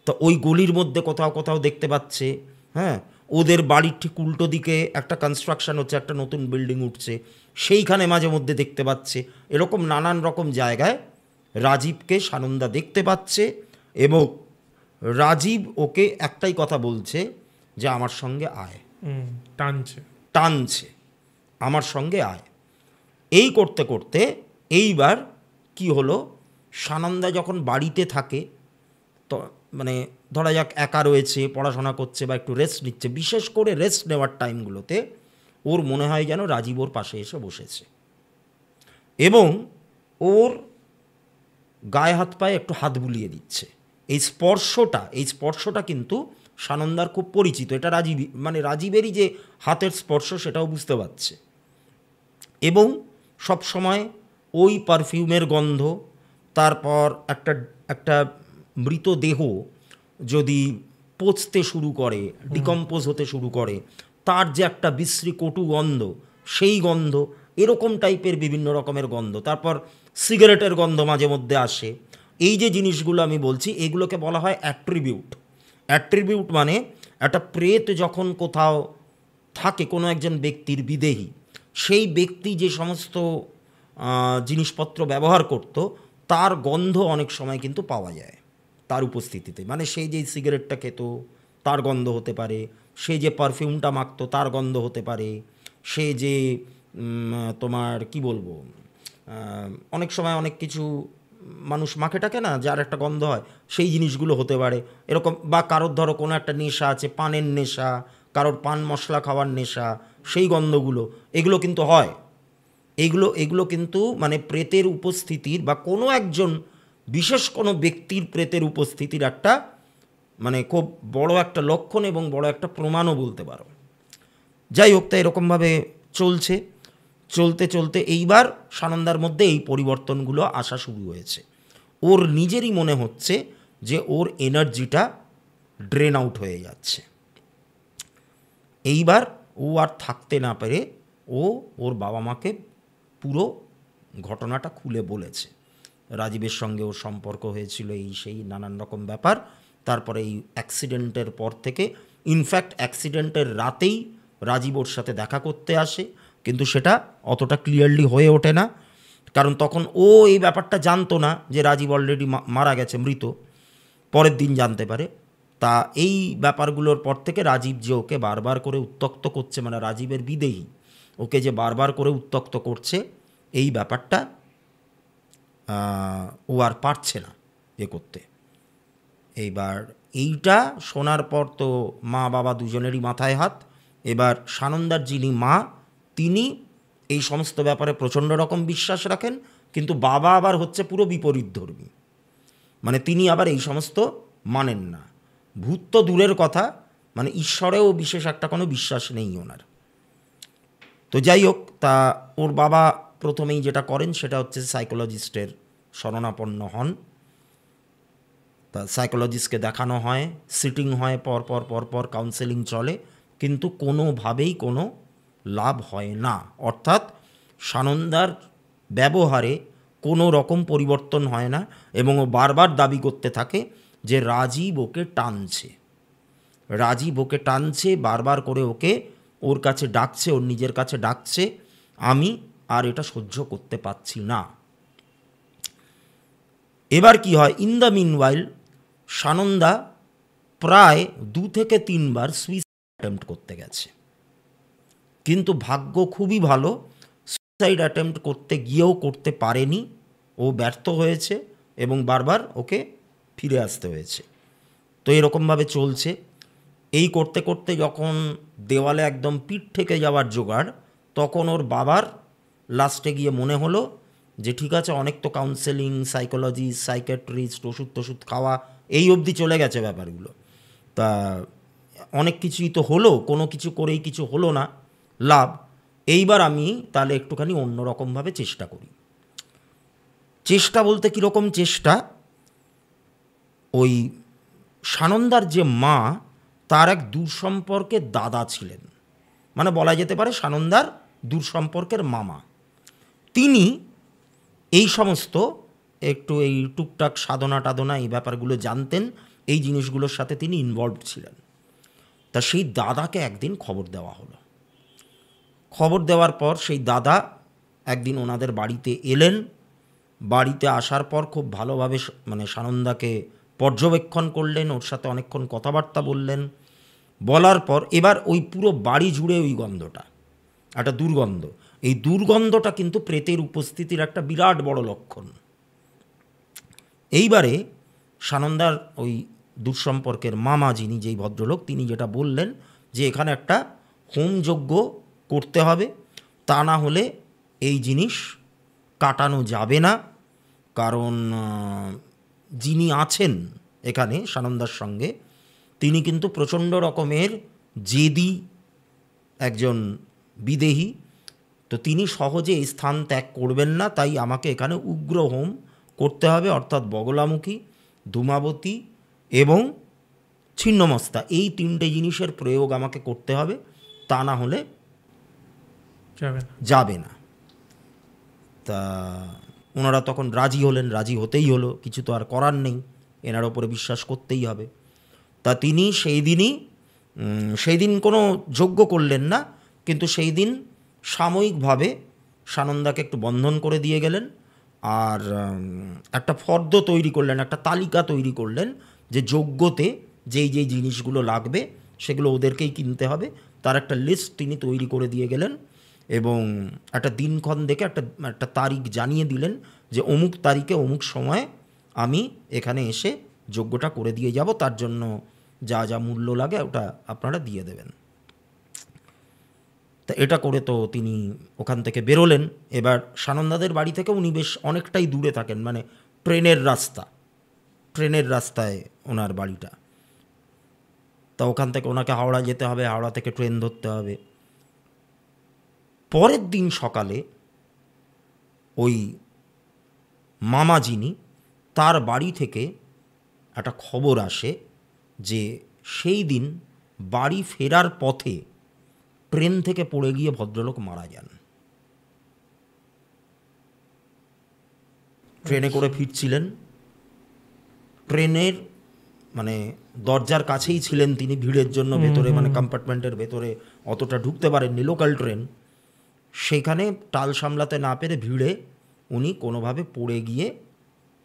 Speaker 1: তো ওই গলির মধ্যে কোথাও দেখতে পাচ্ছে। হ্যাঁ, ওদের বাড়ির ঠিক উল্টো দিকে একটা কনস্ট্রাকশন হচ্ছে, একটা নতুন বিল্ডিং উঠছে, সেইখানে মাঝে মধ্যে দেখতে পাচ্ছে। এরকম নানান রকম জায়গায় রাজীবকে সানন্দা দেখতে পাচ্ছে এবং রাজীব ওকে একটাই কথা বলছে যে আমার সঙ্গে আয়, টানছে আমার সঙ্গে আয়। এই করতে করতে এইবার কি হলো, সানন্দা যখন বাড়িতে থাকে, তো মানে ধরা যাক একা রয়েছে, পড়াশোনা করছে বা একটু রেস্ট নিচ্ছে, বিশেষ করে রেস্ট নেওয়ার টাইমগুলোতে ওর মনে হয় যেন রাজীব ওর পাশে এসে বসেছে এবং ওর গায়ে হাত পায়ে একটু হাত বুলিয়ে দিচ্ছে। এই স্পর্শটা কিন্তু সানন্দার খুব পরিচিত। এটা রাজীবেরই যে হাতের স্পর্শ, সেটাও বুঝতে পারছে। এবং সব সময় ওই পারফিউমের গন্ধ, তারপর একটা মৃতদেহ যদি পচতে শুরু করে, ডিকম্পোজ হতে শুরু করে, তার যে একটা বিশ্রী কটু গন্ধ, সেই গন্ধ, এরকম টাইপের বিভিন্ন রকমের গন্ধ, তারপর সিগারেটের গন্ধ মাঝে মধ্যে আসে। এই যে জিনিসগুলো আমি বলছি, এগুলোকে বলা হয় অ্যাট্রিবিউট। মানে একটা প্রেত যখন কোথাও থাকে, কোনো একজন ব্যক্তির বিদেহী, সেই ব্যক্তি যে সমস্ত জিনিসপত্র ব্যবহার করত, তার গন্ধ অনেক সময় কিন্তু পাওয়া যায় তার উপস্থিতিতে। মানে সেই যে সিগারেটটা খেত, তার গন্ধ হতে পারে, সে যে পারফিউমটা মাখতো, তার গন্ধ হতে পারে, সে যে তোমার কি বলবো, অনেক সময় অনেক কিছু মানুষ মাখে টাকে না, যার একটা গন্ধ হয়, সেই জিনিসগুলো হতে পারে এরকম। বা কারোর ধরো কোনো একটা নেশা আছে, পানের নেশা, কারোর পান মশলা খাওয়ার নেশা, সেই গন্ধগুলো, এগুলো কিন্তু হয়। এগুলো কিন্তু মানে প্রেতের উপস্থিতির বা কোনো একজন বিশেষ কোনো ব্যক্তির প্রেতের উপস্থিতির একটা মানে খুব বড় একটা লক্ষণ এবং বড় একটা প্রমাণও বলতে পারো। যাই হোক, তা এরকমভাবে চলতে এইবার সানন্দার মধ্যে এই পরিবর্তনগুলো আসা শুরু হয়েছে। ওর নিজেরই মনে হচ্ছে যে ওর এনার্জিটা ড্রেন আউট হয়ে যাচ্ছে। এইবার ও আর থাকতে না পেরে ওর বাবা মাকে পুরো ঘটনাটা খুলে বলেছে। রাজীবের সঙ্গে ওর সম্পর্ক হয়েছিল, এই সেই নানান রকম ব্যাপার। তারপরে এই অ্যাক্সিডেন্টের পর থেকে, ইনফ্যাক্ট অ্যাক্সিডেন্টের রাতেই রাজীব ওর সাথে দেখা করতে আসে, কিন্তু সেটা অতটা ক্লিয়ারলি হয়ে ওঠে না। কারণ তখন ও এই ব্যাপারটা জানতো না যে রাজীব অলরেডি মারা গেছে, মৃত, পরের দিন জানতে পারে। তা এই ব্যাপারগুলোর পর থেকে রাজীব যে ওকে বারবার করে উত্ত্যক্ত করছে, মানে রাজীবের বিদেহী ওকে যে বারবার করে উত্ত্যক্ত করছে, এই ব্যাপারটা ও আর পারছে না এ করতে। এইবার এইটা শোনার পর তো মা বাবা দুজনেরই মাথায় হাত। এবার সানন্দার যিনি মা, তিনি এই সমস্ত ব্যাপারে প্রচণ্ড রকম বিশ্বাস রাখেন, কিন্তু বাবা আবার হচ্ছে পুরো বিপরীত ধর্মী, মানে তিনি আবার এই সমস্ত মানেন না। ভূত তো দূরের কথা, মানে ঈশ্বরেও বিশেষ একটা কোনো বিশ্বাস নেই ওনার। তো যাই হোক, তা ওর বাবা প্রথমেই যেটা করেন সেটা হচ্ছে সাইকোলজিস্টের শরণাপন্ন হন। তা সাইকোলজিস্টকে দেখানো হয়, সিটিং হয়, পর কাউন্সেলিং চলে, কিন্তু কোনোভাবেই কোনো লাভ হয় না। অর্থাৎ সানন্দার ব্যবহারে কোনো রকম পরিবর্তন হয় না, এবং ও বারবার দাবি করতে থাকে যে রাজীব ওকে টানছে, রাজীব ওকে টানছে, বারবার করে ওকে ওর কাছে ডাকছে, ওর নিজের কাছে ডাকছে। আমি আর এটা সহ্য করতে পারছি না। এবার কি হয়, ইন দ্য মিনওয়াইল সানন্দা প্রায় 2 থেকে 3 বার সুইসাইড অ্যাটেম্প্ট করতে গেছে, কিন্তু ভাগ্য খুবই ভালো, সুইসাইড অ্যাটেম্প্ট করতে গিয়েও করতে পারেনি, ও ব্যর্থ হয়েছে এবং বারবার ওকে ফিরে আসতে হয়েছে। তো এরকমভাবে চলছে। এই করতে করতে যখন দেওয়ালে একদম পিঠ থেকে যাওয়ার জোগাড়, তখন ওর বাবার লাস্টে গিয়ে মনে হলো যে ঠিক আছে, অনেক তো কাউন্সেলিং, সাইকোলজিস্ট, সাইকিয়াট্রিস্ট, ওষুধ খাওয়া, এই অবধি চলে গেছে ব্যাপারগুলো, তা অনেক কিছুই তো হলো, কোনো কিছু করেই কিছু হলো না লাভ, এইবার আমি তাহলে একটুখানি অন্যরকমভাবে চেষ্টা করি। চেষ্টা বলতে কীরকম চেষ্টা, ওই সানন্দার যে মা, তার এক দূর সম্পর্কের দাদা ছিলেন, মানে বলা যেতে পারে সানন্দার দূর সম্পর্কের মামা। তিনি এই সমস্ত একটু এই টুকটাক সাধনা টাধনা এই ব্যাপারগুলো জানতেন, এই জিনিসগুলোর সাথে তিনি ইনভলভড ছিলেন। তা সেই দাদাকে একদিন খবর দেওয়া হলো। খবর দেওয়ার পর সেই দাদা একদিন ওনাদের বাড়িতে এলেন। বাড়িতে আসার পর খুব ভালোভাবে মানে সানন্দাকে পর্যবেক্ষণ করলেন, ওর সাথে অনেকক্ষণ কথাবার্তা বললেন। বলার পর এবার ওই পুরো বাড়ি জুড়ে ওই গন্ধটা, একটা দুর্গন্ধ, এই দুর্গন্ধটা কিন্তু প্রেতের উপস্থিতির একটা বিরাট বড় লক্ষণ। এইবারে সানন্দার ওই দুঃসম্পর্কের মামা যিনি, যেই ভদ্রলোক, তিনি যেটা বললেন যে এখানে একটা হোমযজ্ঞ করতে হবে, তা না হলে এই জিনিস কাটানো যাবে না। কারণ যিনি আছেন এখানে সানন্দার সঙ্গে, তিনি কিন্তু প্রচণ্ড রকমের জেদি একজন বিদেহী, তো তিনি সহজে এই স্থান ত্যাগ করবেন না, তাই আমাকে এখানে উগ্র হোম করতে হবে, অর্থাৎ বগলামুখী, ধূমাবতী এবং ছিন্নমস্তা, এই 3টে জিনিসের প্রয়োগ আমাকে করতে হবে, তা না হলে যাবে না। তা ওনারা তখন রাজি হলেন, রাজি হতেই হলো, কিছু তো আর করার নেই, এনার ওপরে বিশ্বাস করতেই হবে। তা তিনি সেই দিন কোনো যজ্ঞ করলেন না, কিন্তু সেই দিন সাময়িকভাবে সানন্দাকে একটু বন্ধন করে দিয়ে গেলেন, আর একটা ফর্দ তৈরি করলেন, একটা তালিকা তৈরি করলেন যে যজ্ঞতে যেই যেই জিনিসগুলো লাগবে সেগুলো ওদেরকেই কিনতে হবে, তার একটা লিস্ট তিনি তৈরি করে দিয়ে গেলেন, এবং একটা দিনক্ষণ দেখে একটা তারিখ জানিয়ে দিলেন যে অমুক তারিখে অমুক সময়ে আমি এখানে এসে যজ্ঞটা করে দিয়ে যাব, তার জন্য যা যা মূল্য লাগে ওটা আপনারা দিয়ে দেবেন। তা এটা করে তো তিনি ওখান থেকে বেরোলেন। এবার সানন্দাদের বাড়ি থেকে উনি বেশ অনেকটাই দূরে থাকেন, মানে ট্রেনের রাস্তায় ওনার বাড়িটা। তা ওখান থেকে ওনাকে হাওড়া যেতে হবে, হাওড়া থেকে ট্রেন ধরতে হবে। পরের দিন সকালে ওই মামা যিনি, তার বাড়ি থেকে একটা খবর আসে যে সেই দিন বাড়ি ফেরার পথে ট্রেন থেকে পড়ে গিয়ে ভদ্রলোক মারা যান। ট্রেনে করে ফিরছিলেন, ট্রেনের মানে দরজার কাছেই ছিলেন তিনি, ভিড়ের জন্য ভেতরে, মানে কম্পার্টমেন্টের ভেতরে অতটা ঢুকতে পারেননি, লোকাল ট্রেন, সেখানে টাল সামলাতে না পেরে ভিড়ে উনি কোনোভাবে পড়ে গিয়ে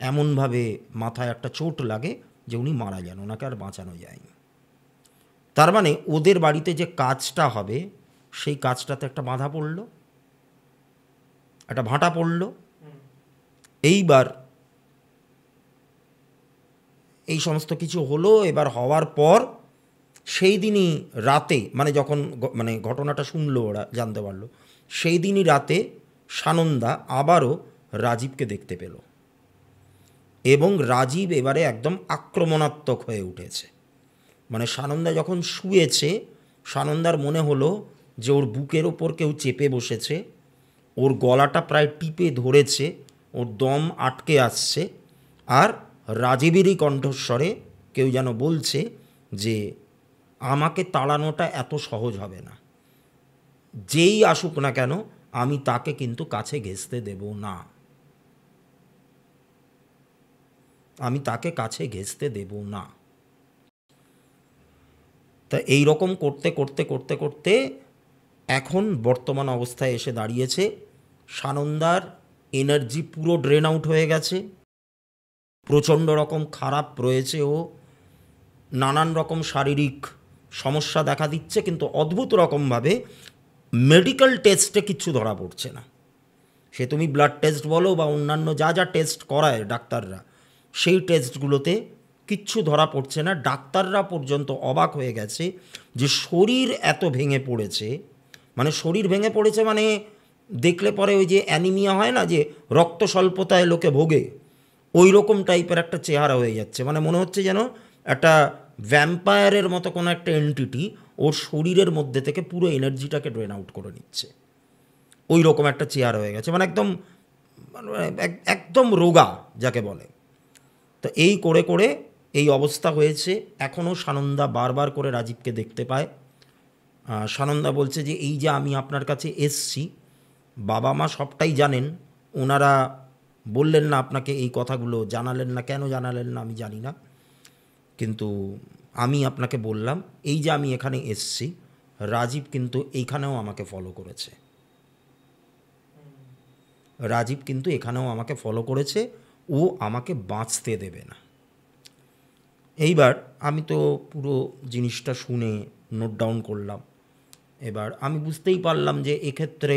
Speaker 1: এমনভাবে মাথায় একটা চোট লাগে যে উনি মারা যান, ওনাকে আর বাঁচানো যায়নি। তার মানে ওদের বাড়িতে যে কাজটা হবে সেই কাজটাতে একটা বাধা পড়ল, একটা ভাঁটা পড়ল। এইবার এই সমস্ত কিছু হলো। এবার হওয়ার পর সেই দিনই রাতে, মানে যখন মানে ঘটনাটা শুনলো ওরা, জানতে পারলো, সেই দিনই রাতে সানন্দা আবারও রাজীবকে দেখতে পেল এবং রাজীব এবারে একদম আক্রমণাত্মক হয়ে উঠেছে। মানে সানন্দা যখন শুয়েছে, সানন্দার মনে হলো যে ওর বুকের ওপর কেউ চেপে বসেছে, ওর গলাটা প্রায় টিপে ধরেছে, ওর দম আটকে আসছে, আর রাজীবেরই কণ্ঠস্বরে কেউ যেন বলছে যে আমাকে তাড়ানোটা এত সহজ হবে না, যেই আসুক না কেন আমি তাকে কিন্তু কাছে ঘেঁষতে দেব না, আমি তাকে কাছে ঘেঁষতে দেব না। তা এই রকম করতে করতে করতে করতে এখন বর্তমান অবস্থায় এসে দাঁড়িয়েছে। সানন্দার এনার্জি পুরো ড্রেন আউট হয়ে গেছে, প্রচণ্ড রকম খারাপ রয়েছে, ও নানান রকম শারীরিক সমস্যা দেখা দিচ্ছে, কিন্তু অদ্ভুত রকমভাবে মেডিকেল টেস্টে কিচ্ছু ধরা পড়ছে না। সে তুমি ব্লাড টেস্ট বলো বা অন্যান্য যা যা টেস্ট করায় ডাক্তাররা, সেই টেস্টগুলোতে কিচ্ছু ধরা পড়ছে না। ডাক্তাররা পর্যন্ত অবাক হয়ে গেছে যে শরীর এত ভেঙে পড়েছে, মানে শরীর ভেঙে পড়েছে মানে দেখলে পরে ওই যে অ্যানিমিয়া হয় না, যে রক্ত স্বল্পতায় লোকে ভোগে, ওই রকম টাইপের একটা চেহারা হয়ে যাচ্ছে। মানে মনে হচ্ছে যেন একটা ভ্যাম্পায়ারের মতো কোনো একটা এন্টিটি ওর শরীরের মধ্যে থেকে পুরো এনার্জিটাকে ড্রেন আউট করে নিচ্ছে, ওই রকম একটা চেহারা হয়ে গেছে। মানে একদম একদম রোগা যাকে বলে। তো এই করে করে এই অবস্থা হয়েছে। এখনও সানন্দা বারবার করে রাজীবকে দেখতে পায়। সানন্দা বলছে যে এই যে আমি আপনার কাছে এসছি, বাবা মা সবটাই জানেন, ওনারা বললেন না আপনাকে এই কথাগুলো, জানালেন না, কেন জানালেন না আমি জানি না, কিন্তু আমি আপনাকে বললাম এই যে আমি এখানে এসছি, রাজীব কিন্তু এইখানেও আমাকে ফলো করেছে, রাজীব কিন্তু এখানেও আমাকে ফলো করেছে, ও আমাকে বাঁচতে দেবে না। এইবার আমি তো পুরো জিনিসটা শুনে নোট ডাউন করলাম। এবার আমি বুঝতেই পারলাম যে এক্ষেত্রে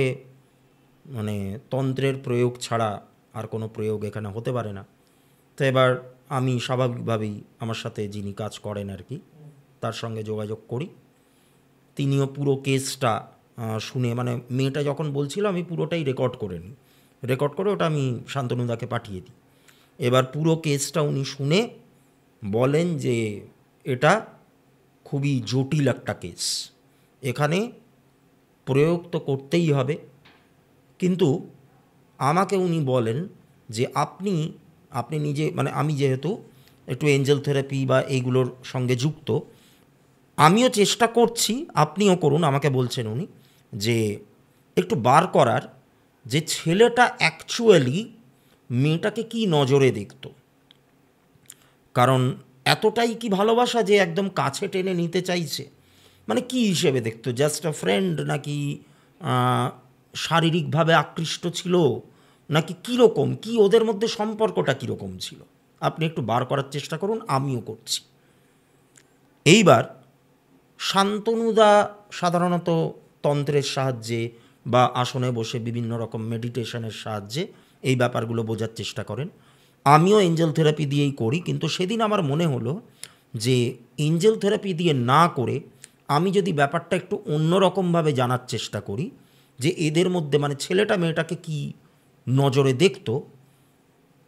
Speaker 1: মানে তন্ত্রের প্রয়োগ ছাড়া আর কোনো প্রয়োগ এখানে হতে পারে না। তো এবার আমি স্বাভাবিকভাবেই আমার সাথে যিনি কাজ করেন আর কি, তার সঙ্গে যোগাযোগ করি। তিনিও পুরো কেসটা শুনে, মানে মেয়েটা যখন বলছিল আমি পুরোটাই রেকর্ড করে নিই, রেকর্ড করে ওটা আমি শান্তনুদাকে পাঠিয়ে দিই। এবার পুরো কেসটা উনি শুনে বলেন যে এটা খুবই জটিল একটা কেস, এখানে প্রয়োগ তো করতেই হবে, কিন্তু আমাকে উনি বলেন যে আপনি নিজে, মানে আমি যেহেতু একটু এঞ্জেল থেরাপি বা এইগুলোর সঙ্গে যুক্ত, আমিও চেষ্টা করছি, আপনিও করুন, আমাকে বলছেন উনি, যে একটু বার করার যে ছেলেটা অ্যাকচুয়ালি মেয়েটাকে কি নজরে দেখত। কারণ এতটাই কি ভালোবাসা যে একদম কাছে টেনে নিতে চাইছে, মানে কি হিসেবে দেখতো, জাস্ট আ ফ্রেন্ড, নাকি শারীরিকভাবে আকৃষ্ট ছিল, নাকি কীরকম, কি ওদের মধ্যে সম্পর্কটা কীরকম ছিল, আপনি একটু বার করার চেষ্টা করুন, আমিও করছি। এইবার শান্তনুদা সাধারণত তন্ত্রের সাহায্যে বা আসনে বসে বিভিন্ন রকম মেডিটেশনের সাহায্যে এই ব্যাপারগুলো বোঝার চেষ্টা করেন। আমিও এঞ্জেল থেরাপি দিয়েই করি, কিন্তু সেদিন আমার মনে হলো যে এঞ্জেল থেরাপি দিয়ে না করে আমি যদি ব্যাপারটা একটু অন্যরকমভাবে জানার চেষ্টা করি, যে এদের মধ্যে মানে ছেলেটা মেয়েটাকে কি নজরে দেখতো,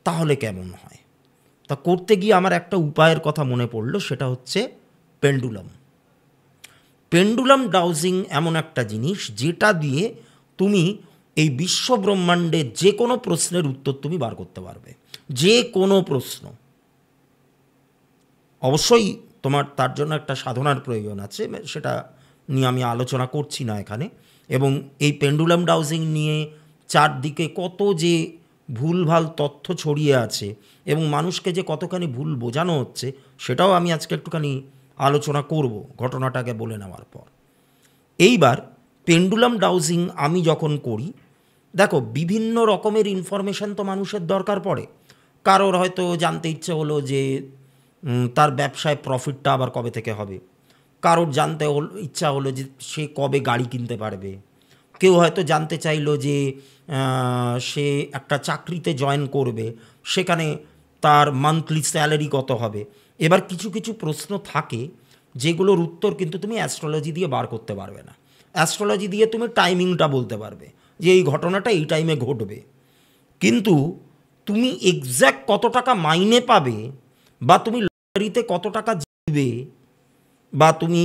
Speaker 1: তাহলে কেমন হয়। তা করতে গিয়ে আমার একটা উপায়ের কথা মনে পড়লো, সেটা হচ্ছে পেন্ডুলাম। পেন্ডুলাম ডাউজিং এমন একটা জিনিস যেটা দিয়ে তুমি এই বিশ্ব ব্রহ্মাণ্ডের যে কোনো প্রশ্নের উত্তর তুমি বার করতে পারবে, যে কোনো প্রশ্ন। অবশ্যই তোমার তার জন্য একটা সাধনার প্রয়োজন আছে, সেটা নিয়ে আমি আলোচনা করছি না এখানে। এবং এই পেন্ডুলাম ডাউজিং নিয়ে চারদিকে কত যে ভুলভাল তথ্য ছড়িয়ে আছে এবং মানুষকে যে কতখানি ভুল বোঝানো হচ্ছে, সেটাও আমি আজকে একটুখানি আলোচনা করব ঘটনাটাকে বলে নেওয়ার পর। এইবার পেন্ডুলাম ডাউজিং আমি যখন করি, দেখো বিভিন্ন রকমের ইনফরমেশান তো মানুষের দরকার পড়ে। কারোর হয়তো জানতে ইচ্ছে হলো যে তার ব্যবসায় প্রফিটটা আবার কবে থেকে হবে, কারোর জানতে ইচ্ছা হলো যে সে কবে গাড়ি কিনতে পারবে, কেউ হয়তো জানতে চাইলো যে সে একটা চাকরিতে জয়েন করবে, সেখানে তার মান্থলি স্যালারি কত হবে। এবার কিছু কিছু প্রশ্ন থাকে যেগুলোর উত্তর কিন্তু তুমি অ্যাস্ট্রোলজি দিয়ে বার করতে পারবে না। অ্যাস্ট্রোলজি দিয়ে তুমি টাইমিংটা বলতে পারবে যে এই ঘটনাটা এই টাইমে ঘটবে, কিন্তু তুমি এক্স্যাক্ট কত টাকা মাইনে পাবে বা তুমি লটারিতে কত টাকা জিতবে বা তুমি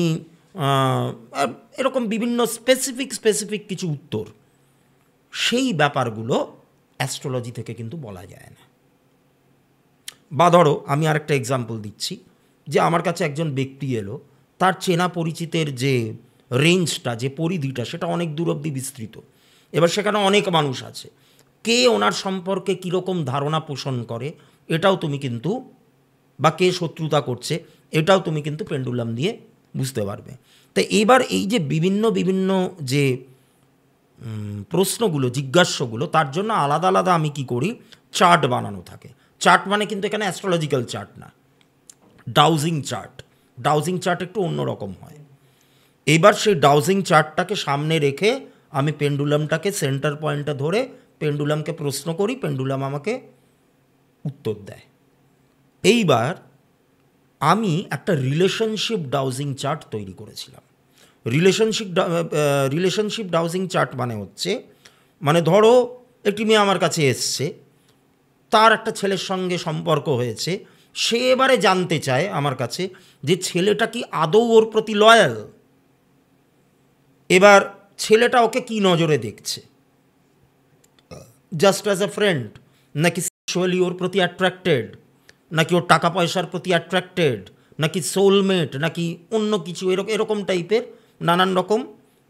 Speaker 1: এরকম বিভিন্ন স্পেসিফিক কিছু উত্তর, সেই ব্যাপারগুলো অ্যাস্ট্রোলজি থেকে কিন্তু বলা যায় না। বা ধরো আমি আরেকটা এক্সাম্পল দিচ্ছি, যে আমার কাছে একজন ব্যক্তি এলো, তার চেনা পরিচিতের যে রেঞ্জটা, যে পরিধিটা, সেটা অনেক দূর অবধি বিস্তৃত। এবার সেখানে অনেক মানুষ আছে, কে ওনার সম্পর্কে কীরকম ধারণা পোষণ করে এটাও তুমি কিন্তু, বা কে শত্রুতা করছে এটাও তুমি কিন্তু পেন্ডুলাম দিয়ে বুঝতে পারবে। তো এবার এই যে বিভিন্ন যে প্রশ্নগুলো, জিজ্ঞাসাগুলো, তার জন্য আলাদা আলাদা আমি কি করি, চার্ট বানানো থাকে। চার্ট মানে কিন্তু এখানে অ্যাস্ট্রোলজিক্যাল চার্ট না, ডাউজিং চার্ট। ডাউজিং চার্ট একটু অন্যরকম হয়। এবার সেই ডাউজিং চার্টটাকে সামনে রেখে আমি পেন্ডুলামটাকে সেন্টার পয়েন্টে ধরে পেন্ডুলামকে প্রশ্ন করি, পেন্ডুলাম আমাকে উত্তর দেয়। এইবার আমি একটা রিলেশনশিপ ডাউজিং চার্ট তৈরি করেছিলাম। রিলেশনশিপ ডাউজিং চার্ট মানে হচ্ছে, মানে ধরো একটি মেয়ে আমার কাছে এসছে, তার একটা ছেলের সঙ্গে সম্পর্ক হয়েছে, সে এবারে জানতে চায় আমার কাছে যে ছেলেটা কি আদৌ ওর প্রতি লয়াল, এবার ছেলেটা ওকে কি নজরে দেখছে, জাস্ট অ্যাজ এ ফ্রেন্ড, নাকি সেক্সুয়ালি ওর প্রতি অ্যাট্রাক্টেড, নাকি ওর টাকা পয়সার প্রতি অ্যাট্রাক্টেড, নাকি সোলমেট, নাকি অন্য কিছু, এরকম টাইপের নানান রকম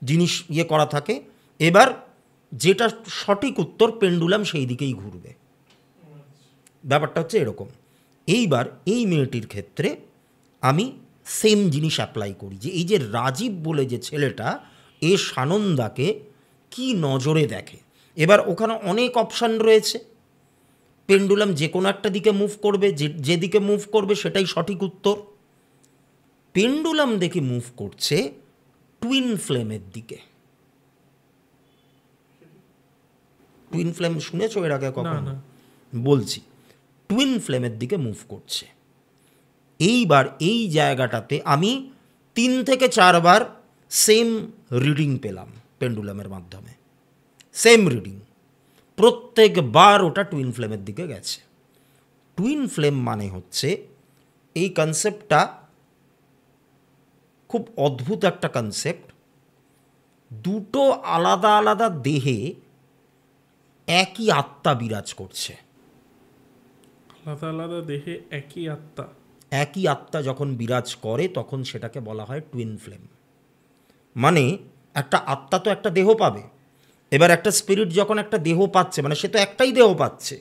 Speaker 1: জিনিস করা থাকে। এবার যেটা সঠিক উত্তর, পেন্ডুলাম সেই দিকেই ঘুরবে। ব্যাপারটা হচ্ছে এরকম। এইবার এই মেয়েটির ক্ষেত্রে আমি সেম জিনিস অ্যাপ্লাই করি, যে এই যে রাজীব বলে যে ছেলেটা, এ সানন্দাকে কি নজরে দেখে। এবার ওখানে অনেক অপশান রয়েছে, পেন্ডুলাম যে কোনো একটা দিকে মুভ করবে, যেদিকে মুভ করবে সেটাই সঠিক উত্তর। পেন্ডুলাম দেখে মুভ করছে টুইন ফ্লেমের দিকে। টুইন ফ্লেম শুনেছো এর আগে কখনো? বলছি, টুইন ফ্লেমের দিকে মুভ করছে। এইবার এই জায়গাটাতে আমি 3 থেকে 4 বার সেম রিডিং পেলাম পেন্ডুলামের মাধ্যমে, সেম রিডিং, প্রত্যেকবার ওটা টুইন ফ্লেমের দিকে গেছে। টুইন ফ্লেম মানে হচ্ছে, এই কনসেপ্টটা খুব অদ্ভুত একটা কনসেপ্ট। দুটো আলাদা আলাদা দেহে একই আত্মা বিরাজ করছে।
Speaker 2: আলাদা আলাদা দেহে একই আত্মা,
Speaker 1: একই আত্মা যখন বিরাজ করে তখন সেটাকে বলা হয় টুইন ফ্লেম। মানে একটা আত্মা তো একটা দেহ পাবে, এবার একটা স্পিরিট যখন একটা দেহ পাচ্ছে, মানে সে তো একটাই দেহ পাচ্ছে,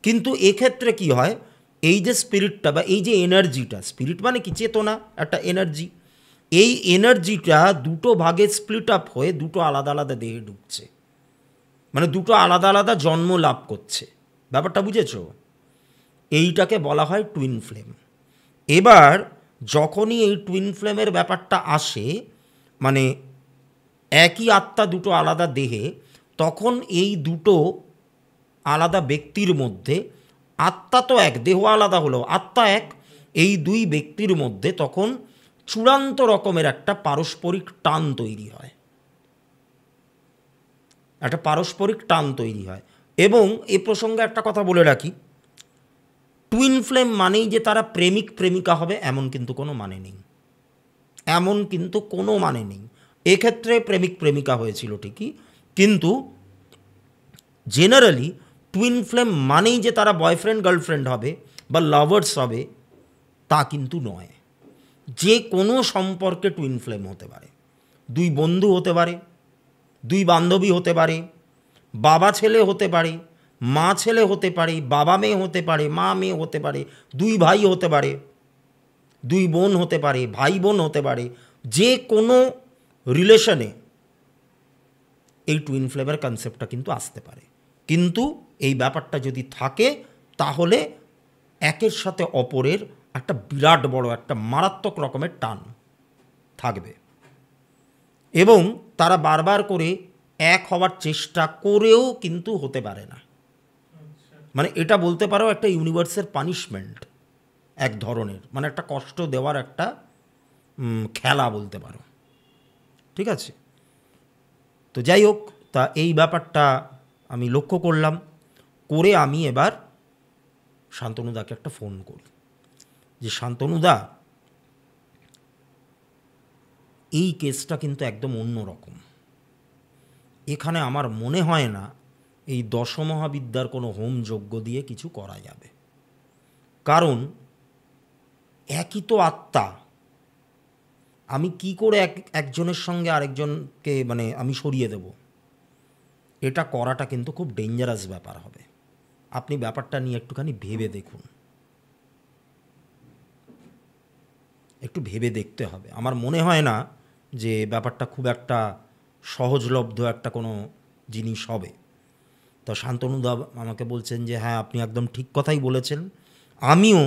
Speaker 1: কিন্তু এক্ষেত্রে কি হয়, এই যে স্পিরিটটা বা এই যে এনার্জিটা, স্পিরিট মানে কি চেতনা, একটা এনার্জি, এই এনার্জিটা দুটো ভাগে স্প্লিট আপ হয়ে দুটো আলাদা আলাদা দেহে ঢুকছে, মানে দুটো আলাদা আলাদা জন্ম লাভ করছে। ব্যাপারটা বুঝেছো? এইটাকে বলা হয় টুইন ফ্লেম। এবার যখনই এই টুইন ফ্লেমের ব্যাপারটা আসে, মানে একই আত্মা দুটো আলাদা দেহে, তখন এই দুটো আলাদা ব্যক্তির মধ্যে, আত্মা তো এক, দেহ আলাদা হলো, আত্মা এক, এই দুই ব্যক্তির মধ্যে তখন চূড়ান্ত রকমের একটা পারস্পরিক টান তৈরি হয়, একটা পারস্পরিক টান তৈরি হয়। এবং এ প্রসঙ্গে একটা কথা বলে রাখি, টুইন ফ্লেম মানেই যে তারা প্রেমিক প্রেমিকা হবে এমন কিন্তু কোনো মানে নেই, এমন কিন্তু কোনো মানে নেই। এক্ষেত্রে প্রেমিক প্রেমিকা হয়েছিল ঠিকই, কিন্তু জেনারেলি টুইন ফ্লেম মানেই যে তারা বয়ফ্রেন্ড গার্লফ্রেন্ড হবে বা লাভার্স হবে তা কিন্তু নয়। যে কোনো সম্পর্কে টুইন ফ্লেম হতে পারে, দুই বন্ধু হতে পারে, দুই বান্ধবী হতে পারে, বাবা ছেলে হতে পারে, মা ছেলে হতে পারে, বাবা মেয়ে হতে পারে, মা মেয়ে হতে পারে, দুই ভাই হতে পারে, দুই বোন হতে পারে, ভাই বোন হতে পারে। যে কোনো রিলেশনে এই টুইন ফ্লেমের কনসেপ্টটা কিন্তু আসতে পারে। কিন্তু এই ব্যাপারটা যদি থাকে তাহলে একের সাথে অপরের একটা বিরাট বড় একটা মারাত্মক রকমের টান থাকবে, এবং তারা বারবার করে এক হওয়ার চেষ্টা করেও কিন্তু হতে পারে না। মানে এটা বলতে পারো একটা ইউনিভার্সের পানিশমেন্ট এক ধরনের, মানে একটা কষ্ট দেওয়ার একটা খেলা বলতে পারো। ঠিক আছে, তো যাই হোক, তা এই ব্যাপারটা আমি লক্ষ্য করলাম, করে আমি এবার শান্তনুদাকে একটা ফোন করি যে শান্তনুদা, এই কেসটা কিন্তু একদম অন্য রকম, এখানে আমার মনে হয় না এই দশমহাবিদ্যার কোনো হোম যজ্ঞ দিয়ে কিছু করা যাবে, কারণ একই তো আত্মা, আমি কি করে একজনের সঙ্গে আরেকজনকে মানে আমি সরিয়ে দেব, এটা করাটা কিন্তু খুব ডেঞ্জারাস ব্যাপার হবে। আপনি ব্যাপারটা নিয়ে একটুখানি ভেবে দেখুন, একটু ভেবে দেখতে হবে। আমার মনে হয় না যে ব্যাপারটা খুব একটা সহজলব্ধ একটা কোনো জিনিস হবে। তো শান্তনুদা আমাকে বলছেন যে হ্যাঁ, আপনি একদম ঠিক কথাই বলেছেন। আমিও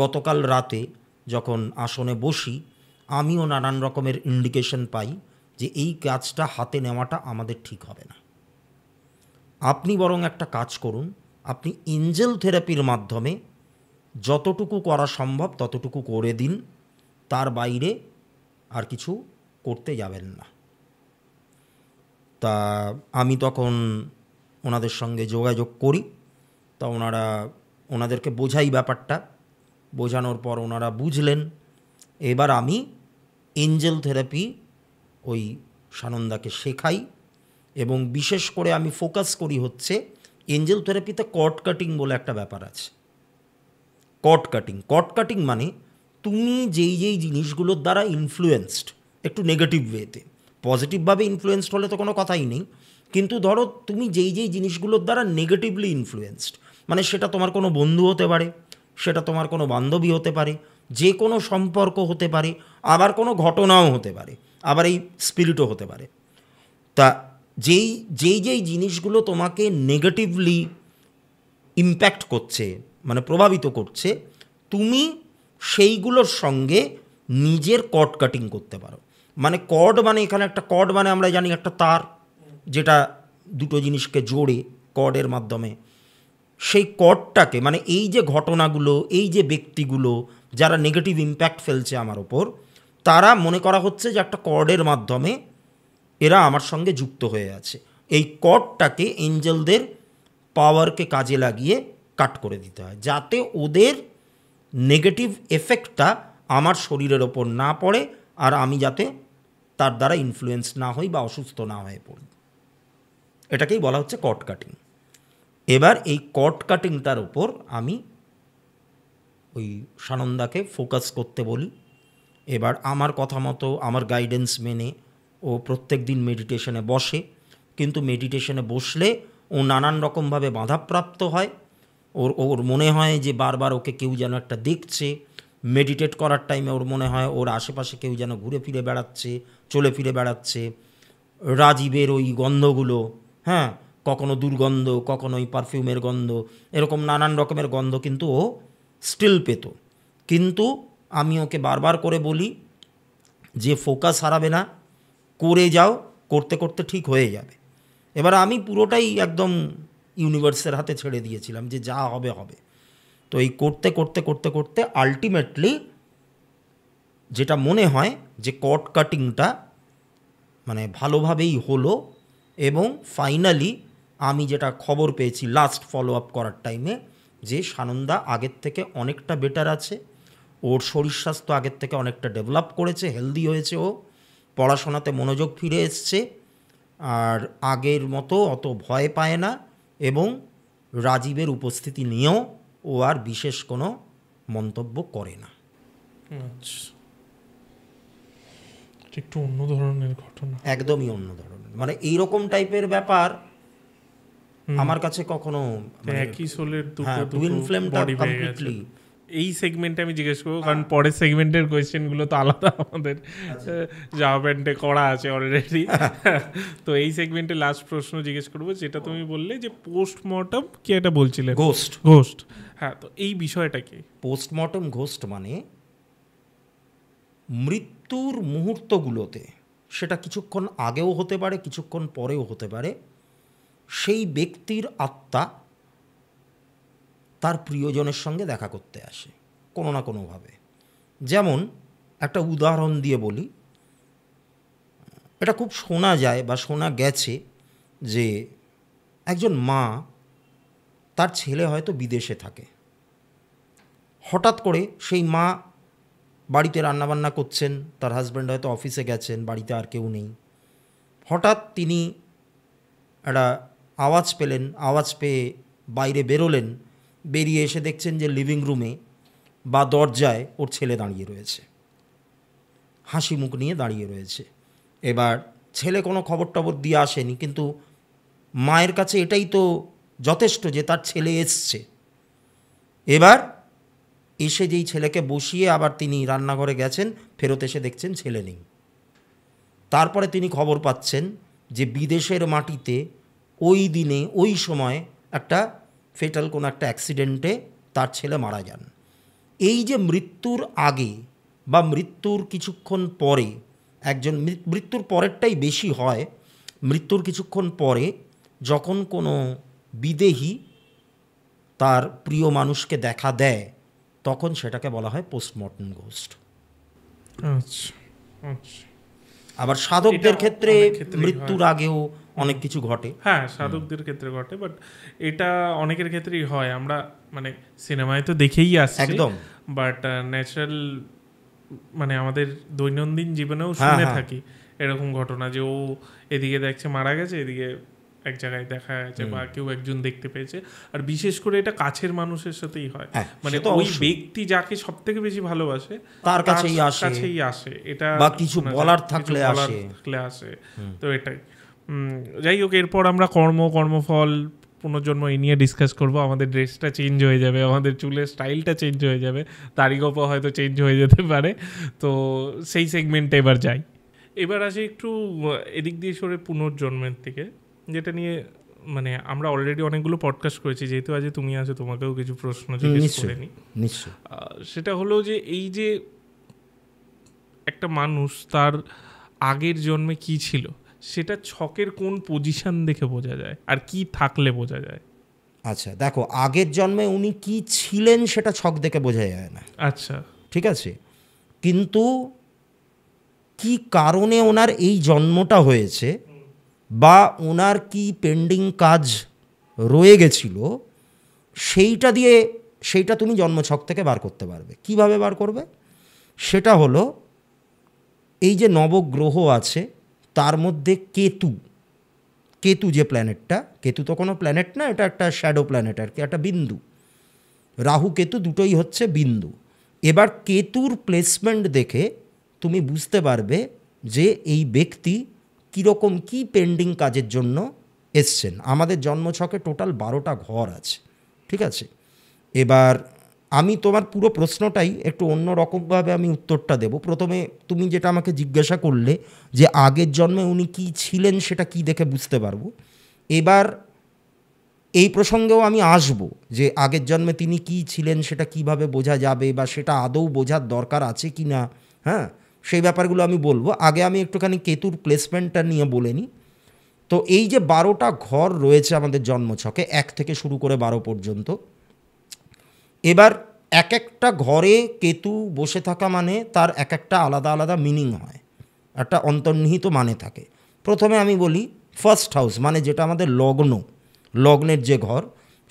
Speaker 1: গতকাল রাতে যখন আসনে বসি, আমিও নানান রকমের ইন্ডিকেশন পাই যে এই কাজটা হাতে নেওয়াটা আমাদের ঠিক হবে না। আপনি বরং একটা কাজ করুন, আপনি এঞ্জেল থেরাপির মাধ্যমে যতটুকু করা সম্ভব ততটুকু করে দিন, তার বাইরে আর কিছু করতে যাবেন না। তা আমি তখন ওনাদের সঙ্গে যোগাযোগ করি, তা ওনাদেরকে বোঝাই ব্যাপারটা, বোঝানোর পর ওনারা বুঝলেন। এবার আমি এঞ্জেল থেরাপি ওই সানন্দাকে শেখাই, এবং বিশেষ করে আমি ফোকাস করি হচ্ছে এঞ্জেল থেরাপিতে কর্ড কাটিং বলে একটা ব্যাপার আছে। কর্ড কাটিং মানে তুমি যেই জিনিসগুলোর দ্বারা ইনফ্লুয়েন্সড, একটু নেগেটিভ ওয়েতে, পজিটিভভাবে ইনফ্লুয়েন্সড হলে তো কোনো কথাই নেই, কিন্তু ধরো তুমি যেই জিনিসগুলোর দ্বারা নেগেটিভলি ইনফ্লুয়েন্সড, মানে সেটা তোমার কোনো বন্ধু হতে পারে, সেটা তোমার কোনো বান্ধবী হতে পারে, যে কোনো সম্পর্ক হতে পারে, আবার কোনো ঘটনাও হতে পারে, আবার এই স্পিরিটও হতে পারে। তা যেই জিনিসগুলো তোমাকে নেগেটিভলি ইম্প্যাক্ট করছে, মানে প্রভাবিত করছে, তুমি সেইগুলোর সঙ্গে নিজের কর্ড কাটিং করতে পারো। মানে কর্ড মানে এখানে একটা কর্ড মানে আমরা জানি একটা তার, যেটা দুটো জিনিসকে জোড়ে কর্ডের মাধ্যমে। সেই কর্ডটাকে মানে এই যে ঘটনাগুলো, এই যে ব্যক্তিগুলো যারা নেগেটিভ ইম্প্যাক্ট ফেলছে আমার ওপর, তারা মনে করা হচ্ছে যে একটা কর্ডের মাধ্যমে এরা আমার সঙ্গে যুক্ত হয়ে আছে। এই কর্ডটাকে এঞ্জেলদের পাওয়ারকে কাজে লাগিয়ে কাট করে দিতে হয়, যাতে ওদের নেগেটিভ এফেক্টটা আমার শরীরের ওপর না পড়ে, আর আমি যাতে তার দ্বারা ইনফ্লুয়েন্স না হই বা অসুস্থ না হয়ে পড়ি। এটাকেই বলা হচ্ছে কর্ড কাটিং। এবার এই কর্ড কাটিংটার ওপর আমি ওই সানন্দাকে ফোকাস করতে বলি। এবার আমার কথা মতো, আমার গাইডেন্স মেনে ও প্রত্যেক দিন মেডিটেশনে বসে, কিন্তু মেডিটেশনে বসলে ও নানান রকমভাবে বাধাপ্রাপ্ত হয়। ওর মনে হয় যে বারবার ওকে কেউ যেন একটা দেখছে। মেডিটেট করার টাইমে ওর মনে হয় ওর আশেপাশে কেউ যেন ঘুরে ফিরে বেড়াচ্ছে, চলে ফিরে বেড়াচ্ছে। রাজীবের ওই গন্ধগুলো, হ্যাঁ, কখনো দুর্গন্ধ, কখনো ওই পারফিউমের গন্ধ, এরকম নানান রকমের গন্ধ কিন্তু ও স্টিল পেত। কিন্তু আমি ওকে বারবার করে বলি যে ফোকাস হারাবে না, করে যাও, করতে করতে ঠিক হয়ে যাবে। এবার আমি পুরোটাই একদম ইউনিভার্সের হাতে ছেড়ে দিয়েছিলাম যে যা হবে হবে। তো এই করতে করতে করতে করতে আলটিমেটলি যেটা মনে হয় যে কর্ড কাটিংটা মানে ভালোভাবেই হলো, এবং ফাইনালি আমি যেটা খবর পেয়েছি লাস্ট ফলো আপ করার টাইমে, যে সানন্দা আগের থেকে অনেকটা বেটার আছে, ওর শরীর স্বাস্থ্য আগের থেকে অনেকটা ডেভেলপ করেছে, হেলদি হয়েছে, ও পড়াশোনাতে মনোযোগ ফিরে এসছে, আর আগের মতো অত ভয় পায় না, এবং রাজীবের উপস্থিতি নিয়েও ও আর বিশেষ কোনো মন্তব্য করে না।
Speaker 2: আচ্ছা, একটু অন্য ধরনের ঘটনা,
Speaker 1: একদমই অন্য ধরনের, মানে এইরকম টাইপের ব্যাপার আমার কাছে কখনো
Speaker 2: একই সোলের
Speaker 1: টুইন ফ্লেমটা কমপ্লিটলি
Speaker 2: এই সেগমেন্টে আমি জিজ্ঞেস করবো, কারণ পরের সেগমেন্টের কোয়েশ্চেনগুলো তো আলাদা আমাদের জাভা প্যান্টে করা আছে অলরেডি। তো এই সেগমেন্টে লাস্ট প্রশ্ন জিজ্ঞেস করবো, যেটা তুমি বললে যে পোস্টমর্টম কি এটা বলছিলে, ঘোস্ট। হ্যাঁ, তো এই বিষয়টা কি?
Speaker 1: পোস্টমর্টম ঘোস্ট মানে মৃত্যুর মুহূর্তগুলোতে, সেটা কিছুক্ষণ আগেও হতে পারে কিছুক্ষণ পরেও হতে পারে, সেই ব্যক্তির আত্মা তার প্রিয়জনের সঙ্গে দেখা করতে আসে কোনো না কোনোভাবে। যেমন একটা উদাহরণ দিয়ে বলি, এটা খুব শোনা যায় বা শোনা গেছে যে একজন মা, তার ছেলে হয়তো বিদেশে থাকে, হঠাৎ করে সেই মা বাড়িতে রান্নাবান্না করছেন, তার হাজব্যান্ড হয়তো অফিসে গেছেন, বাড়িতে আর কেউ নেই। হঠাৎ তিনি একটা আওয়াজ পেলেন, আওয়াজ পেয়ে বাইরে বেরোলেন, বেরিয়ে এসে দেখছেন যে লিভিং রুমে বা দরজায় ওর ছেলে দাঁড়িয়ে রয়েছে, হাসি মুখ নিয়ে দাঁড়িয়ে রয়েছে। এবার ছেলে কোনো খবর টবর দিয়ে আসেনি, কিন্তু মায়ের কাছে এটাই তো যথেষ্ট যে তার ছেলে এসছে। এবার এসে যেই ছেলেকে বসিয়ে আবার তিনি রান্নাঘরে গেছেন, ফেরত এসে দেখছেন ছেলে নেই। তারপরে তিনি খবর পাচ্ছেন যে বিদেশের মাটিতে ওই দিনে ওই সময় একটা ফেটাল কোনো একটা অ্যাক্সিডেন্টে তার ছেলে মারা যান। এই যে মৃত্যুর আগে বা মৃত্যুর কিছুক্ষণ পরে, একজন মৃত্যুর পরেরটাই বেশি হয়, মৃত্যুর কিছুক্ষণ পরে যখন কোনো বিদেহী তার প্রিয় মানুষকে দেখা দেয়, তখন সেটাকে বলা হয় পোস্টমর্টম ঘোস্ট।
Speaker 2: আচ্ছা আচ্ছা।
Speaker 1: আবার সাধকদের ক্ষেত্রে মৃত্যুর আগেও অনেক কিছু ঘটে।
Speaker 2: হ্যাঁ, সাধকদের ক্ষেত্রে ঘটে, বাট এটা অনেকের ক্ষেত্রেই হয়। আমরা মানে সিনেমায় তো দেখেই আসছি
Speaker 1: একদম,
Speaker 2: বাট ন্যাচারাল মানে আমাদের দৈনন্দিন জীবনেও শুনে থাকি এরকম ঘটনা, যে ও এদিকে দেখছে মারা গেছে, এদিকে এক জায়গায় দেখা যাচ্ছে বা কেউ একজন দেখতে পেয়েছে। আর বিশেষ করে এটা কাছের মানুষের সাথেই হয়, মানে ওই ব্যক্তি যাকে সব থেকে বেশি ভালোবাসে
Speaker 1: তার কাছেই
Speaker 2: আসে এটা,
Speaker 1: বা কিছু বলার থাকলে
Speaker 2: আসে। তো এটাই। যাই হোক, এরপর আমরা কর্মফল, পুনর্জন্ম এই নিয়ে ডিসকাস করবো। আমাদের ড্রেসটা চেঞ্জ হয়ে যাবে, আমাদের চুলের স্টাইলটা চেঞ্জ হয়ে যাবে, তারিখও হয়তো চেঞ্জ হয়ে যেতে পারে। তো সেই সেগমেন্টে এবার যাই। এবার আসি একটু এদিক দিয়ে সরে পুনর্জন্মের থেকে, যেটা নিয়ে মানে আমরা অলরেডি অনেকগুলো পডকাস্ট করেছি, যেহেতু আজ তুমি আছো তোমাকেও কিছু প্রশ্ন জিজ্ঞেস করে নিই।
Speaker 1: নিশ্চয়।
Speaker 2: সেটা হলো যে এই যে একটা মানুষ তার আগের জন্মে কি ছিল, সেটা ছকের কোন পজিশন দেখে বোঝা যায় আর কি থাকলে বোঝা যায়?
Speaker 1: আচ্ছা দেখো, আগের জন্মে উনি কি ছিলেন সেটা ছক দেখে বোঝা যায় না।
Speaker 2: আচ্ছা,
Speaker 1: ঠিক আছে, কিন্তু কি কারণে ওনার এই জন্মটা হয়েছে বা ওনার কি পেন্ডিং কাজ রয়ে গেছিল, সেইটা তুমি জন্মছক থেকে বার করতে পারবে। কিভাবে বার করবে? সেটা হলো, এই যে নবগ্রহ আছে তার মধ্যে কেতু যে প্ল্যানেটটা, কেতু তো কোনো প্ল্যানেট না, এটা একটা শ্যাডো প্ল্যানেট আর কি, একটা বিন্দু। রাহু কেতু দুটোই হচ্ছে বিন্দু। এবার কেতুর প্লেসমেন্ট দেখে তুমি বুঝতে পারবে যে এই ব্যক্তি কীরকম কী পেন্ডিং কাজের জন্য এসছেন। আমাদের জন্মছকে টোটাল 12টা ঘর আছে, ঠিক আছে? এবার আমি তোমার পুরো প্রশ্নটাই একটু অন্য রকমভাবে আমি উত্তরটা দেব। প্রথমে তুমি যেটা আমাকে জিজ্ঞাসা করলে যে আগের জন্মে উনি কী ছিলেন সেটা কি দেখে বুঝতে পারবো, এবার এই প্রসঙ্গেও আমি আসব যে আগের জন্মে তিনি কী ছিলেন সেটা কিভাবে বোঝা যাবে বা সেটা আদৌ বোঝার দরকার আছে কি না, হ্যাঁ, সেই ব্যাপারগুলো আমি বলবো। আগে আমি একটুখানি কেতুর প্লেসমেন্টটা নিয়ে বলে নিই। তো এই যে 12টা ঘর রয়েছে আমাদের জন্মছকে, 1 থেকে শুরু করে 12 পর্যন্ত, এবার এক একটা ঘরে কেতু বসে থাকা মানে তার এক একটা আলাদা আলাদা মিনিং হয়, একটা অন্তর্নিহিত মানে থাকে। প্রথমে আমি বলি ফার্স্ট হাউস, মানে যেটা আমাদের লগ্নের যে ঘর,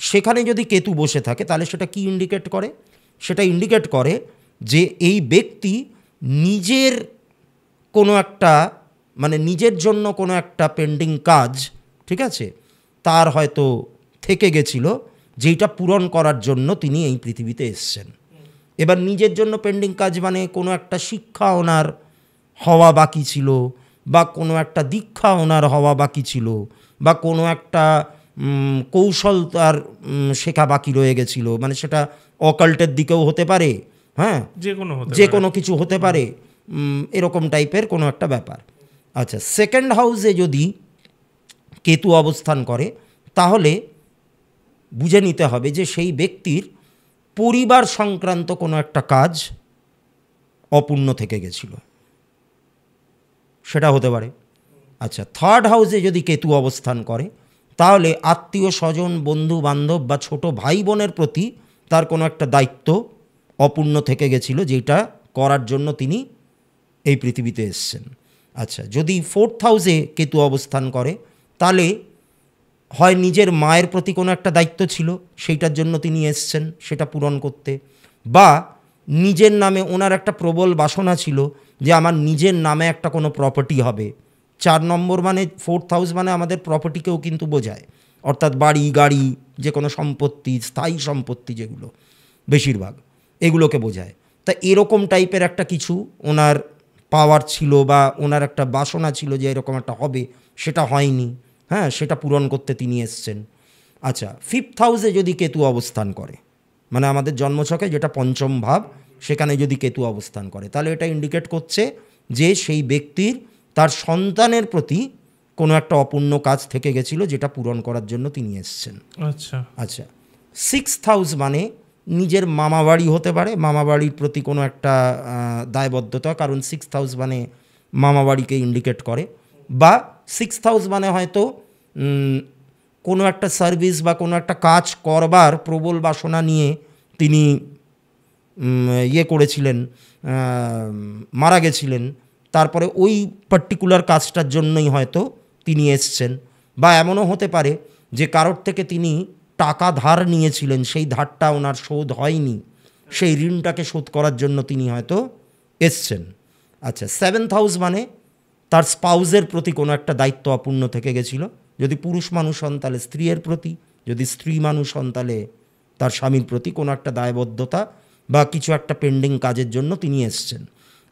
Speaker 1: সেখানে যদি কেতু বসে থাকে তাহলে সেটা কি ইন্ডিকেট করে? সেটা ইন্ডিকেট করে যে এই ব্যক্তি নিজের কোনো একটা মানে নিজের জন্য কোনো একটা পেন্ডিং কাজ, ঠিক আছে, তার হয়তো থেকে গেছিল, যেইটা পূরণ করার জন্য তিনি এই পৃথিবীতে এসছেন। এবার নিজের জন্য পেন্ডিং কাজ মানে কোনো একটা শিক্ষা ওনার হওয়া বাকি ছিল, বা কোনো একটা দীক্ষা ওনার হওয়া বাকি ছিল, বা কোনো একটা কৌশল তার শেখা বাকি রয়ে গেছিলো, মানে সেটা অকাল্টের দিকেও হতে পারে, হ্যাঁ, যে কোনো কিছু হতে পারে, এরকম টাইপের কোনো একটা ব্যাপার। আচ্ছা, সেকেন্ড হাউসে যদি কেতু অবস্থান করে তাহলে বুঝে নিতে হবে যে সেই ব্যক্তির পরিবার সংক্রান্ত কোনো একটা কাজ অপূর্ণ থেকে গেছিল, সেটা হতে পারে। আচ্ছা, থার্ড হাউসে যদি কেতু অবস্থান করে তাহলে আত্মীয় স্বজন, বন্ধু বান্ধব বা ছোট ভাই বোনের প্রতি তার কোনো একটা দায়িত্ব অপূর্ণ থেকে গেছিল, যেটা করার জন্য তিনি এই পৃথিবীতে এসছেন। আচ্ছা, যদি ফোর্থ হাউসে কেতু অবস্থান করে তাহলে হয় নিজের মায়ের প্রতি কোনো একটা দায়িত্ব ছিল, সেইটার জন্য তিনি এসছেন সেটা পূরণ করতে, বা নিজের নামে ওনার একটা প্রবল বাসনা ছিল যে আমার নিজের নামে একটা কোনো প্রপার্টি হবে। 4 নম্বর মানে ফোর্থ হাউস মানে আমাদের প্রপার্টিকেও কিন্তু বোঝায়, অর্থাৎ বাড়ি গাড়ি, যে কোনো সম্পত্তি, স্থায়ী সম্পত্তি যেগুলো বেশিরভাগ, এগুলোকে বোঝায়। তা এরকম টাইপের একটা কিছু ওনার পাওয়ার ছিল বা ওনার একটা বাসনা ছিল যে এরকম একটা হবে, সেটা হয়নি, হ্যাঁ, সেটা পূরণ করতে তিনি এসছেন। আচ্ছা, ফিফথ হাউসে যদি কেতু অবস্থান করে, মানে আমাদের জন্মছকে যেটা পঞ্চম ভাব, সেখানে যদি কেতু অবস্থান করে তাহলে এটা ইন্ডিকেট করছে যে সেই ব্যক্তির তার সন্তানের প্রতি কোনো একটা অপূর্ণ কাজ থেকে গেছিল, যেটা পূরণ করার জন্য তিনি এসছেন।
Speaker 2: আচ্ছা
Speaker 1: আচ্ছা, সিক্সথ হাউস মানে নিজের মামাবাড়ি হতে পারে, মামাবাড়ির প্রতি কোনো একটা দায়বদ্ধতা, কারণ সিক্সথ হাউস মানে মামাবাড়িকে ইন্ডিকেট করে, বা সিক্সথ হাউস মানে হয়তো কোনো একটা সার্ভিস বা কোনো একটা কাজ করবার প্রবল বাসনা নিয়ে তিনি করেছিলেন, মারা গেছিলেন, তারপরে ওই পার্টিকুলার কাজটার জন্যই হয়তো তিনি এসছেন। বা এমনও হতে পারে যে কারোর থেকে তিনি টাকা ধার নিয়েছিলেন, সেই ধারটা ওনার শোধ হয়নি, সেই ঋণটাকে শোধ করার জন্য তিনি হয়তো এসছেন। আচ্ছা, সেভেন্থ হাউস মানে তার স্পাউজের প্রতি কোনো একটা দায়িত্ব অপূর্ণ থেকে গেছিল, যদি পুরুষ মানুষ হন তাহলে স্ত্রীর প্রতি, যদি স্ত্রী মানুষ হন তাহলে তার স্বামীর প্রতি কোনো একটা দায়বদ্ধতা বা কিছু একটা পেন্ডিং কাজের জন্য তিনি এসছেন।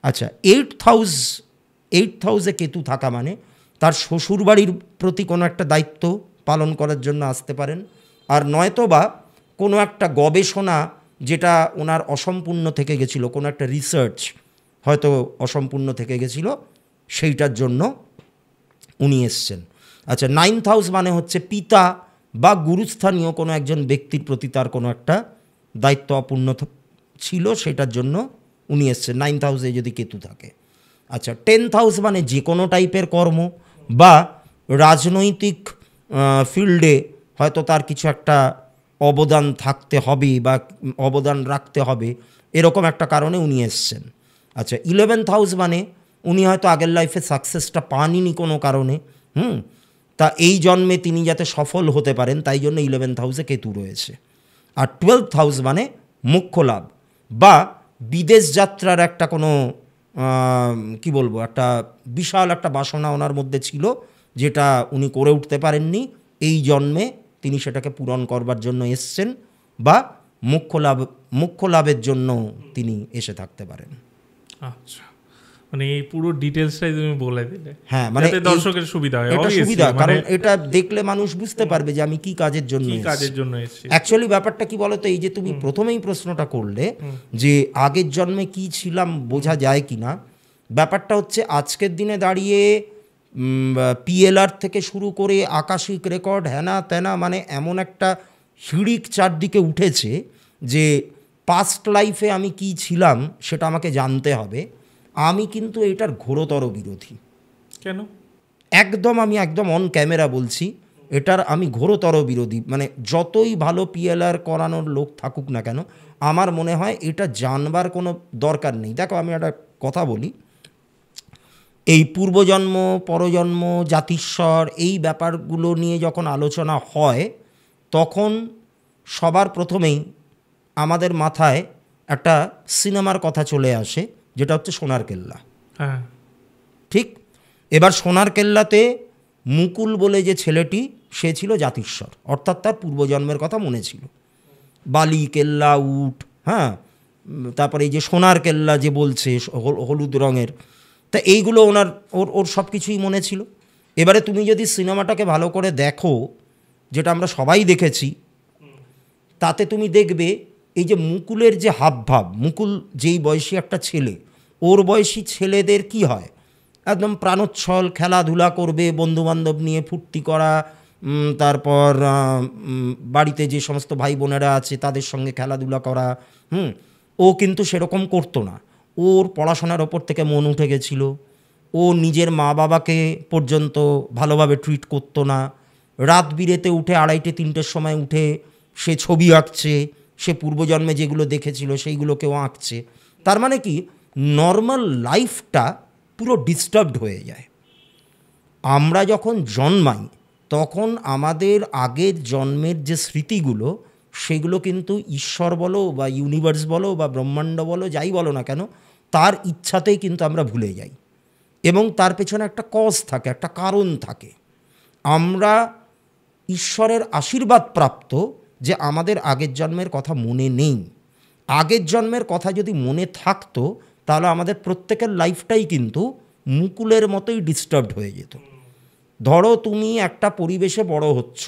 Speaker 1: আচ্ছা, এইটথ হাউসে কেতু থাকা মানে তার শ্বশুরবাড়ির প্রতি কোনো একটা দায়িত্ব পালন করার জন্য আসতে পারেন, আর নয়তো বা কোনো একটা গবেষণা যেটা ওনার অসম্পূর্ণ থেকে গেছিলো, কোনো একটা রিসার্চ হয়তো অসম্পূর্ণ থেকে গেছিলো, সেইটার জন্য উনি এসছেন। আচ্ছা, নাইনথ হাউস মানে হচ্ছে পিতা বা গুরুস্থানীয় কোনো একজন ব্যক্তির প্রতি তার কোনো একটা দায়িত্ব অপূর্ণ ছিল, সেটার জন্য উনি এসছেন নাইনথ হাউসে যদি কেতু থাকে। আচ্ছা, টেন্থ হাউস মানে যে কোনো টাইপের কর্ম বা রাজনৈতিক ফিল্ডে হয়তো তার কিছু একটা অবদান থাকতে হবে বা অবদান রাখতে হবে, এরকম একটা কারণে উনি এসছেন। আচ্ছা, 11th হাউস মানে উনি হয়তো আগের লাইফে সাকসেসটা পাননি কোনো কারণে, তা এই জন্মে তিনি যাতে সফল হতে পারেন তাই জন্য 11th হাউসে কেতু রয়েছে। আর 12th হাউস মানে মোক্ষ লাভ বা বিদেশ যাত্রার একটা কোনো কি বলবো, একটা বিশাল একটা বাসনা ওনার মধ্যে ছিল, যেটা উনি করে উঠতে পারেননি, এই জন্মে তিনি সেটাকে পূরণ করবার জন্য এসছেন, বা মোক্ষ লাভের জন্য তিনি এসে থাকতে পারেন।
Speaker 2: আচ্ছা, মানে এই পুরো ডিটেলসটাই তুমি বলে দিলে,
Speaker 1: হ্যাঁ, মানে
Speaker 2: দর্শকের সুবিধা হয়,
Speaker 1: এটা সুবিধা, কারণ এটা দেখলে মানুষ বুঝতে পারবে যে আমি কি কাজের জন্য
Speaker 2: এসেছি।
Speaker 1: অ্যাকচুয়ালি ব্যাপারটা কি বলতো, এই যে তুমি প্রথমেই প্রশ্নটা করলে যে আগের জন্মে কি ছিলাম বোঝা যায় কি না, ব্যাপারটা হচ্ছে আজকের দিনে দাঁড়িয়ে পিএলআর থেকে শুরু করে আকাশিক রেকর্ড হ্যানা ত্যানা, মানে এমন একটা হিড়িক চারদিকে উঠেছে যে পাস্ট লাইফে আমি কি ছিলাম সেটা আমাকে জানতে হবে। আমি কিন্তু এটার ঘোরতর বিরোধী।
Speaker 2: কেন?
Speaker 1: আমি একদম অন ক্যামেরা বলছি, এটার আমি ঘোরতর বিরোধী। মানে যতই ভালো পিএলআর করানোর লোক থাকুক না কেন, আমার মনে হয় এটা জানবার কোনো দরকার নেই। দেখো, আমি একটা কথা বলি, এই পূর্বজন্ম, পরজন্ম, জাতিস্বর, এই ব্যাপারগুলো নিয়ে যখন আলোচনা হয় তখন সবার প্রথমেই আমাদের মাথায় একটা সিনেমার কথা চলে আসে, যেটা হচ্ছে সোনার কেল্লা।
Speaker 2: হ্যাঁ,
Speaker 1: ঠিক। এবার সোনার কেল্লাতে মুকুল বলে যে ছেলেটি, সে ছিল জাতিস্বর, অর্থাৎ তার পূর্বজন্মের কথা মনে ছিল। বালি, কেল্লা, উট, হ্যাঁ, তারপরে এই যে সোনার কেল্লা যে বলছে হলুদ রঙের, তা এইগুলো ওর সব কিছুই মনে ছিল। এবারে তুমি যদি সিনেমাটাকে ভালো করে দেখো যেটা আমরা সবাই দেখেছি, তাতে তুমি দেখবে এই যে মুকুলের যে হাবভাব, মুকুল যেই বয়সী একটা ছেলে, ওর বয়সী ছেলেদের কি হয়, একদম প্রাণোচ্ছল, খেলাধুলা করবে, বন্ধুবান্ধব নিয়ে ফুর্তি করা, তারপর বাড়িতে যে সমস্ত ভাই বোনেরা আছে তাদের সঙ্গে খেলাধুলা করা। ও কিন্তু সেরকম করতো না। ওর পড়াশোনার ওপর থেকে মন উঠে গেছিল। ও নিজের মা বাবাকে পর্যন্ত ভালোভাবে ট্রিট করতো না। রাত বিরেতে উঠে 2:30-3টের সময় উঠে সে ছবি আঁকছে, সে পূর্বজন্মে যেগুলো দেখেছিল সেইগুলোকেও আঁকছে। তার মানে কি, নর্মাল লাইফটা পুরো ডিস্টার্বড হয়ে যায়। আমরা যখন জন্মাই তখন আমাদের আগের জন্মের যে স্মৃতিগুলো, সেগুলো কিন্তু ঈশ্বর বলো বা ইউনিভার্স বলো বা ব্রহ্মাণ্ড বলো, যাই বলো না কেন, তার ইচ্ছাতেই কিন্তু আমরা ভুলে যাই। এবং তার পেছনে একটা কজ থাকে, একটা কারণ থাকে। আমরা ঈশ্বরের আশীর্বাদ প্রাপ্ত যে আমাদের আগের জন্মের কথা মনে নেই। আগের জন্মের কথা যদি মনে থাকতো তাহলে আমাদের প্রত্যেকের লাইফটাই কিন্তু মুকুলের মতোই ডিস্টার্বড হয়ে যেত। ধরো তুমি একটা পরিবেশে বড় হচ্ছ,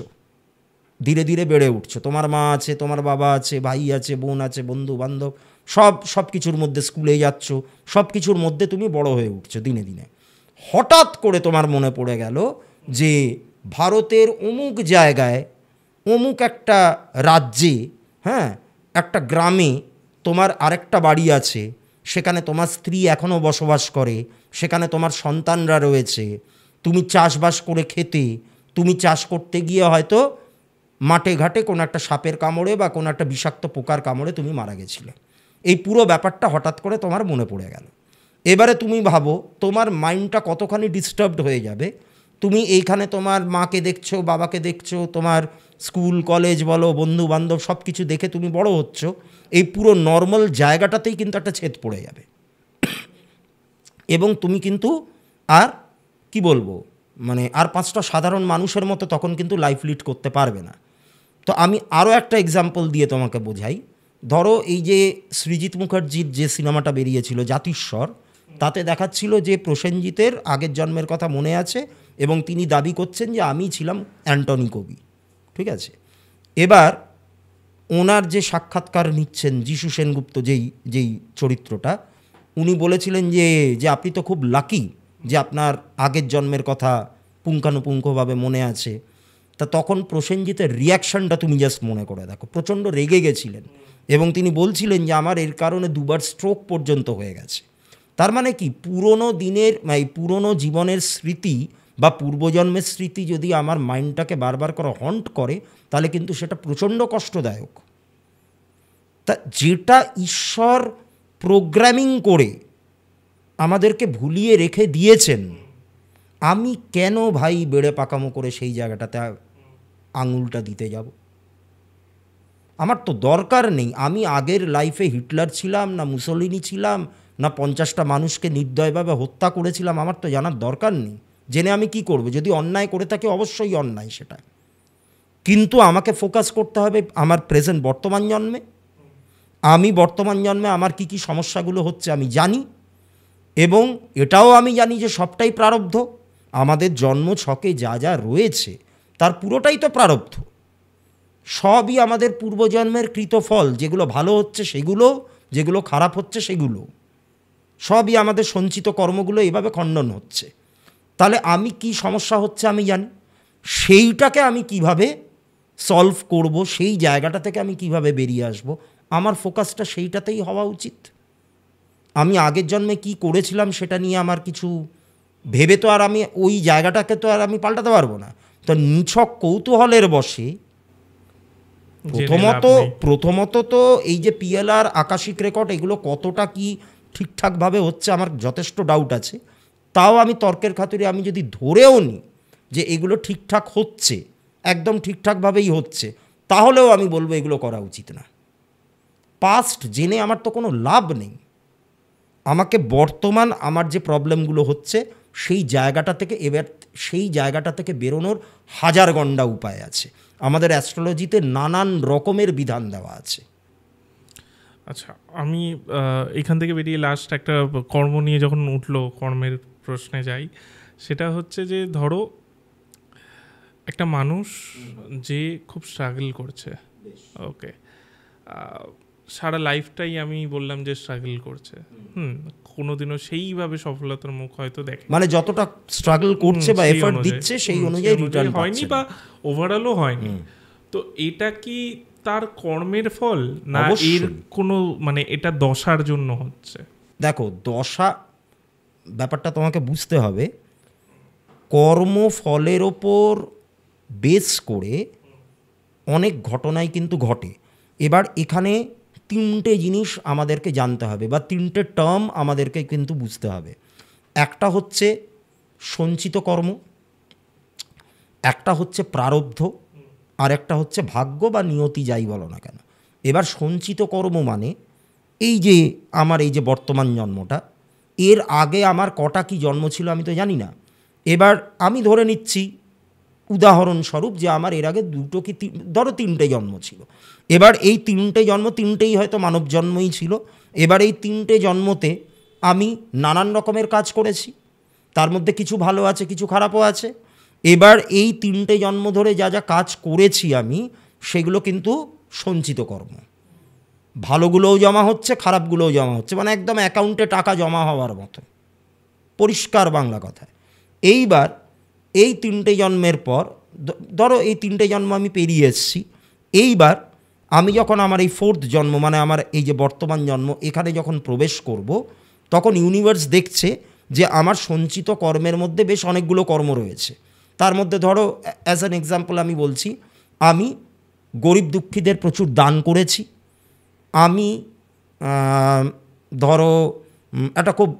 Speaker 1: ধীরে ধীরে বেড়ে উঠছো, তোমার মা আছে, তোমার বাবা আছে, ভাই আছে, বোন আছে, বন্ধু বান্ধব, সব কিছুর মধ্যে স্কুলে যাচ্ছ, সব কিছুর মধ্যে তুমি বড় হয়ে উঠছো দিনে দিনে। হঠাৎ করে তোমার মনে পড়ে গেল যে ভারতের অমুক জায়গায়, অমুক একটা রাজ্যে, একটা গ্রামে তোমার আরেকটা বাড়ি আছে, সেখানে তোমার স্ত্রী এখনও বসবাস করে, সেখানে তোমার সন্তানরা রয়েছে, তুমি চাষবাস করে খেতে, তুমি চাষ করতে গিয়ে হয়তো মাঠে ঘাটে কোনো একটা সাপের কামড়ে বা কোনো একটা বিষাক্ত পোকার কামড়ে তুমি মারা গেছিলে। এই পুরো ব্যাপারটা হঠাৎ করে তোমার মনে পড়ে গেল। এবারে তুমি ভাবো তোমার মাইন্ডটা কতখানি ডিস্টার্বড হয়ে যাবে। তুমি এইখানে তোমার মাকে দেখছো, বাবাকে দেখছো, তোমার স্কুল কলেজ বলো, বন্ধু বান্ধব সব কিছু দেখে তুমি বড় হচ্ছ, এই পুরো নর্মাল জায়গাটাতেই কিন্তু একটা ছেদ পড়ে যাবে। এবং তুমি কিন্তু আর কি বলবো, মানে আর 5টা সাধারণ মানুষের মতো তখন কিন্তু লাইফ লিড করতে পারবে না। তো আমি আরও একটা এক্সাম্পল দিয়ে তোমাকে বোঝাই। ধরো এই যে সৃজিত মুখার্জির যে সিনেমাটা বেরিয়েছিল জাতিস্বর, তাতে দেখাচ্ছিল যে প্রসেনজিতের আগের জন্মের কথা মনে আছে এবং তিনি দাবি করছেন যে আমি ছিলাম অ্যান্টনি কবি। ঠিক আছে, এবার ওনার যে সাক্ষাৎকার নিচ্ছেন যিশু সেনগুপ্ত, যেই চরিত্রটা, উনি বলেছিলেন যে আপনি তো খুব লাকি যে আপনার আগের জন্মের কথা পুঙ্খানুপুঙ্খভাবে মনে আছে। তা তখন প্রসেনজিতের রিয়াকশানটা তুমি জাস্ট মনে করে দেখো, প্রচণ্ড রেগে গেছিলেন এবং তিনি বলছিলেন যে আমার এর কারণে 2বার স্ট্রোক পর্যন্ত হয়ে গেছে। তার মানে কি, পুরনো দিনের পুরনো জীবনের স্মৃতি বা পূর্বজন্মের স্মৃতি যদি আমার মাইন্ডটাকে বারবার করে হন্ট করে তাহলে কিন্তু সেটা প্রচণ্ড কষ্টদায়ক। তা যেটা ঈশ্বর প্রোগ্রামিং করে আমাদেরকে ভুলিয়ে রেখে দিয়েছেন, আমি কেন ভাই বেড়ে পাকামো করে সেই জায়গাটাতে আঙুলটা দিতে যাব? আমার তো দরকার নেই। আমি আগের লাইফে হিটলার ছিলাম না মুসোলিনি ছিলাম না 50টা মানুষকে নির্দয়ভাবে হত্যা করেছিলাম, আমার তো জানার দরকার নেই। জেনে আমি কি করব? যদি অন্যায় করে থাকি অবশ্যই অন্যায় সেটা, কিন্তু আমাকে ফোকাস করতে হবে আমার প্রেজেন্ট বর্তমান জন্মে। আমি বর্তমান জন্মে আমার কি কি সমস্যাগুলো হচ্ছে আমি জানি, এবং এটাও আমি জানি যে সবটাই প্রারব্ধ। আমাদের জন্ম ছকে যা যা রয়েছে তার পুরোটাই তো প্রারব্ধ। সবই আমাদের পূর্বজন্মের কৃতফল, যেগুলো ভালো হচ্ছে সেগুলো, যেগুলো খারাপ হচ্ছে সেগুলো, সবই আমাদের সঞ্চিত কর্মগুলো এইভাবে খণ্ডন হচ্ছে। তাহলে আমি কি সমস্যা হচ্ছে আমি জানি, সেইটাকে আমি কিভাবে সলভ করব, সেই জায়গাটা থেকে আমি কিভাবে বেরিয়ে আসব, আমার ফোকাসটা সেইটাতেই হওয়া উচিত। আমি আগের জন্মে কি করেছিলাম সেটা নিয়ে আমার কিছু ভেবে তো আর আমি ওই জায়গাটাকে তো আর আমি পাল্টাতে পারবো না। তো নিছক কৌতূহলের বশে প্রথমত তো এই যে পিএলআর আকাশিক রেকর্ড, এগুলো কতটা কি ঠিকঠাকভাবে হচ্ছে আমার যথেষ্ট ডাউট আছে। তাও আমি তর্কের খাতিরে আমি যদি ধরেও নিই যে এগুলো ঠিকঠাক হচ্ছে, একদম ঠিকঠাকভাবেই হচ্ছে, তাহলেও আমি বলবো এগুলো করা উচিত না। পাস্ট জেনে আমার তো কোনো লাভ নেই। আমাকে বর্তমান আমার যে প্রবলেমগুলো হচ্ছে সেই জায়গাটা থেকে বেরোনোর হাজার গন্ডা উপায় আছে। আমাদের অ্যাস্ট্রোলজিতে নানান রকমের বিধান দেওয়া আছে।
Speaker 2: আচ্ছা, আমি এখান থেকে বেরিয়ে লাস্ট একটা কর্ম নিয়ে যখন উঠলো, কর্মের প্রশ্নে যাই। সেটা হচ্ছে যে ধরো একটা মানুষ যে খুব স্ট্রাগল করছে, ওকে, সারা লাইফটাই আমি বললাম যে স্ট্রাগল করছে, কোনোদিনও সেইভাবে সফলতার মুখ হয়তো দেখে,
Speaker 1: মানে যতটা স্ট্রাগল করছে বা এফর্ট দিচ্ছে সেই অনুযায়ী রিটার্ন
Speaker 2: হয়নি বা ওভারঅলও হয়নি, তো এটা কি তার কর্মের ফল না এর কোনো মানে এটা দশার জন্য হচ্ছে?
Speaker 1: দেখো, দশা ব্যাপারটা তোমাকে বুঝতে হবে, কর্মফলের ওপর বেস করে অনেক ঘটনাই কিন্তু ঘটে। এবার এখানে তিনটে জিনিস আমাদেরকে জানতে হবে বা তিনটে টার্ম আমাদেরকে কিন্তু বুঝতে হবে। একটা হচ্ছে সঞ্চিত কর্ম, একটা হচ্ছে প্রারব্ধ, আর একটা হচ্ছে ভাগ্য বা নিয়তি, যাই বলো না কেন। এবার সঞ্চিত কর্ম মানে এই যে আমার এই যে বর্তমান জন্মটা, এর আগে আমার কটা কি জন্ম ছিল আমি তো জানি না। এবার আমি ধরে নিচ্ছি উদাহরণস্বরূপ যে আমার এর আগে দুটো কি ধরো তিনটে জন্ম ছিল। এবার এই তিনটে জন্ম, তিনটেই হয়তো মানব জন্মই ছিল। এবার এই তিনটে জন্মতে আমি নানান রকমের কাজ করেছি, তার মধ্যে কিছু ভালো আছে, কিছু খারাপও আছে। এবার এই তিনটে জন্ম ধরে যা যা কাজ করেছি আমি, সেগুলো কিন্তু সঞ্চিত কর্ম। ভালোগুলোও জমা হচ্ছে, খারাপগুলোও জমা হচ্ছে, মানে একদম অ্যাকাউন্টে টাকা জমা হওয়ার মতো, পরিষ্কার বাংলা কথায়। এইবার এই তিনটে জন্মের পর ধরো এই তিনটে জন্ম আমি পেরিয়ে এসেছি, এইবার আমি যখন আমার এই ফোর্থ জন্ম মানে আমার এই যে বর্তমান জন্ম, এখানে যখন প্রবেশ করব, তখন ইউনিভার্স দেখছে যে আমার সঞ্চিত কর্মের মধ্যে বেশ অনেকগুলো কর্ম রয়েছে। তার মধ্যে ধরো অ্যাজ অ্যান এক্সাম্পল আমি বলছি, আমি গরিব দুঃখীদের প্রচুর দান করেছি, আমি ধরো একটা খুব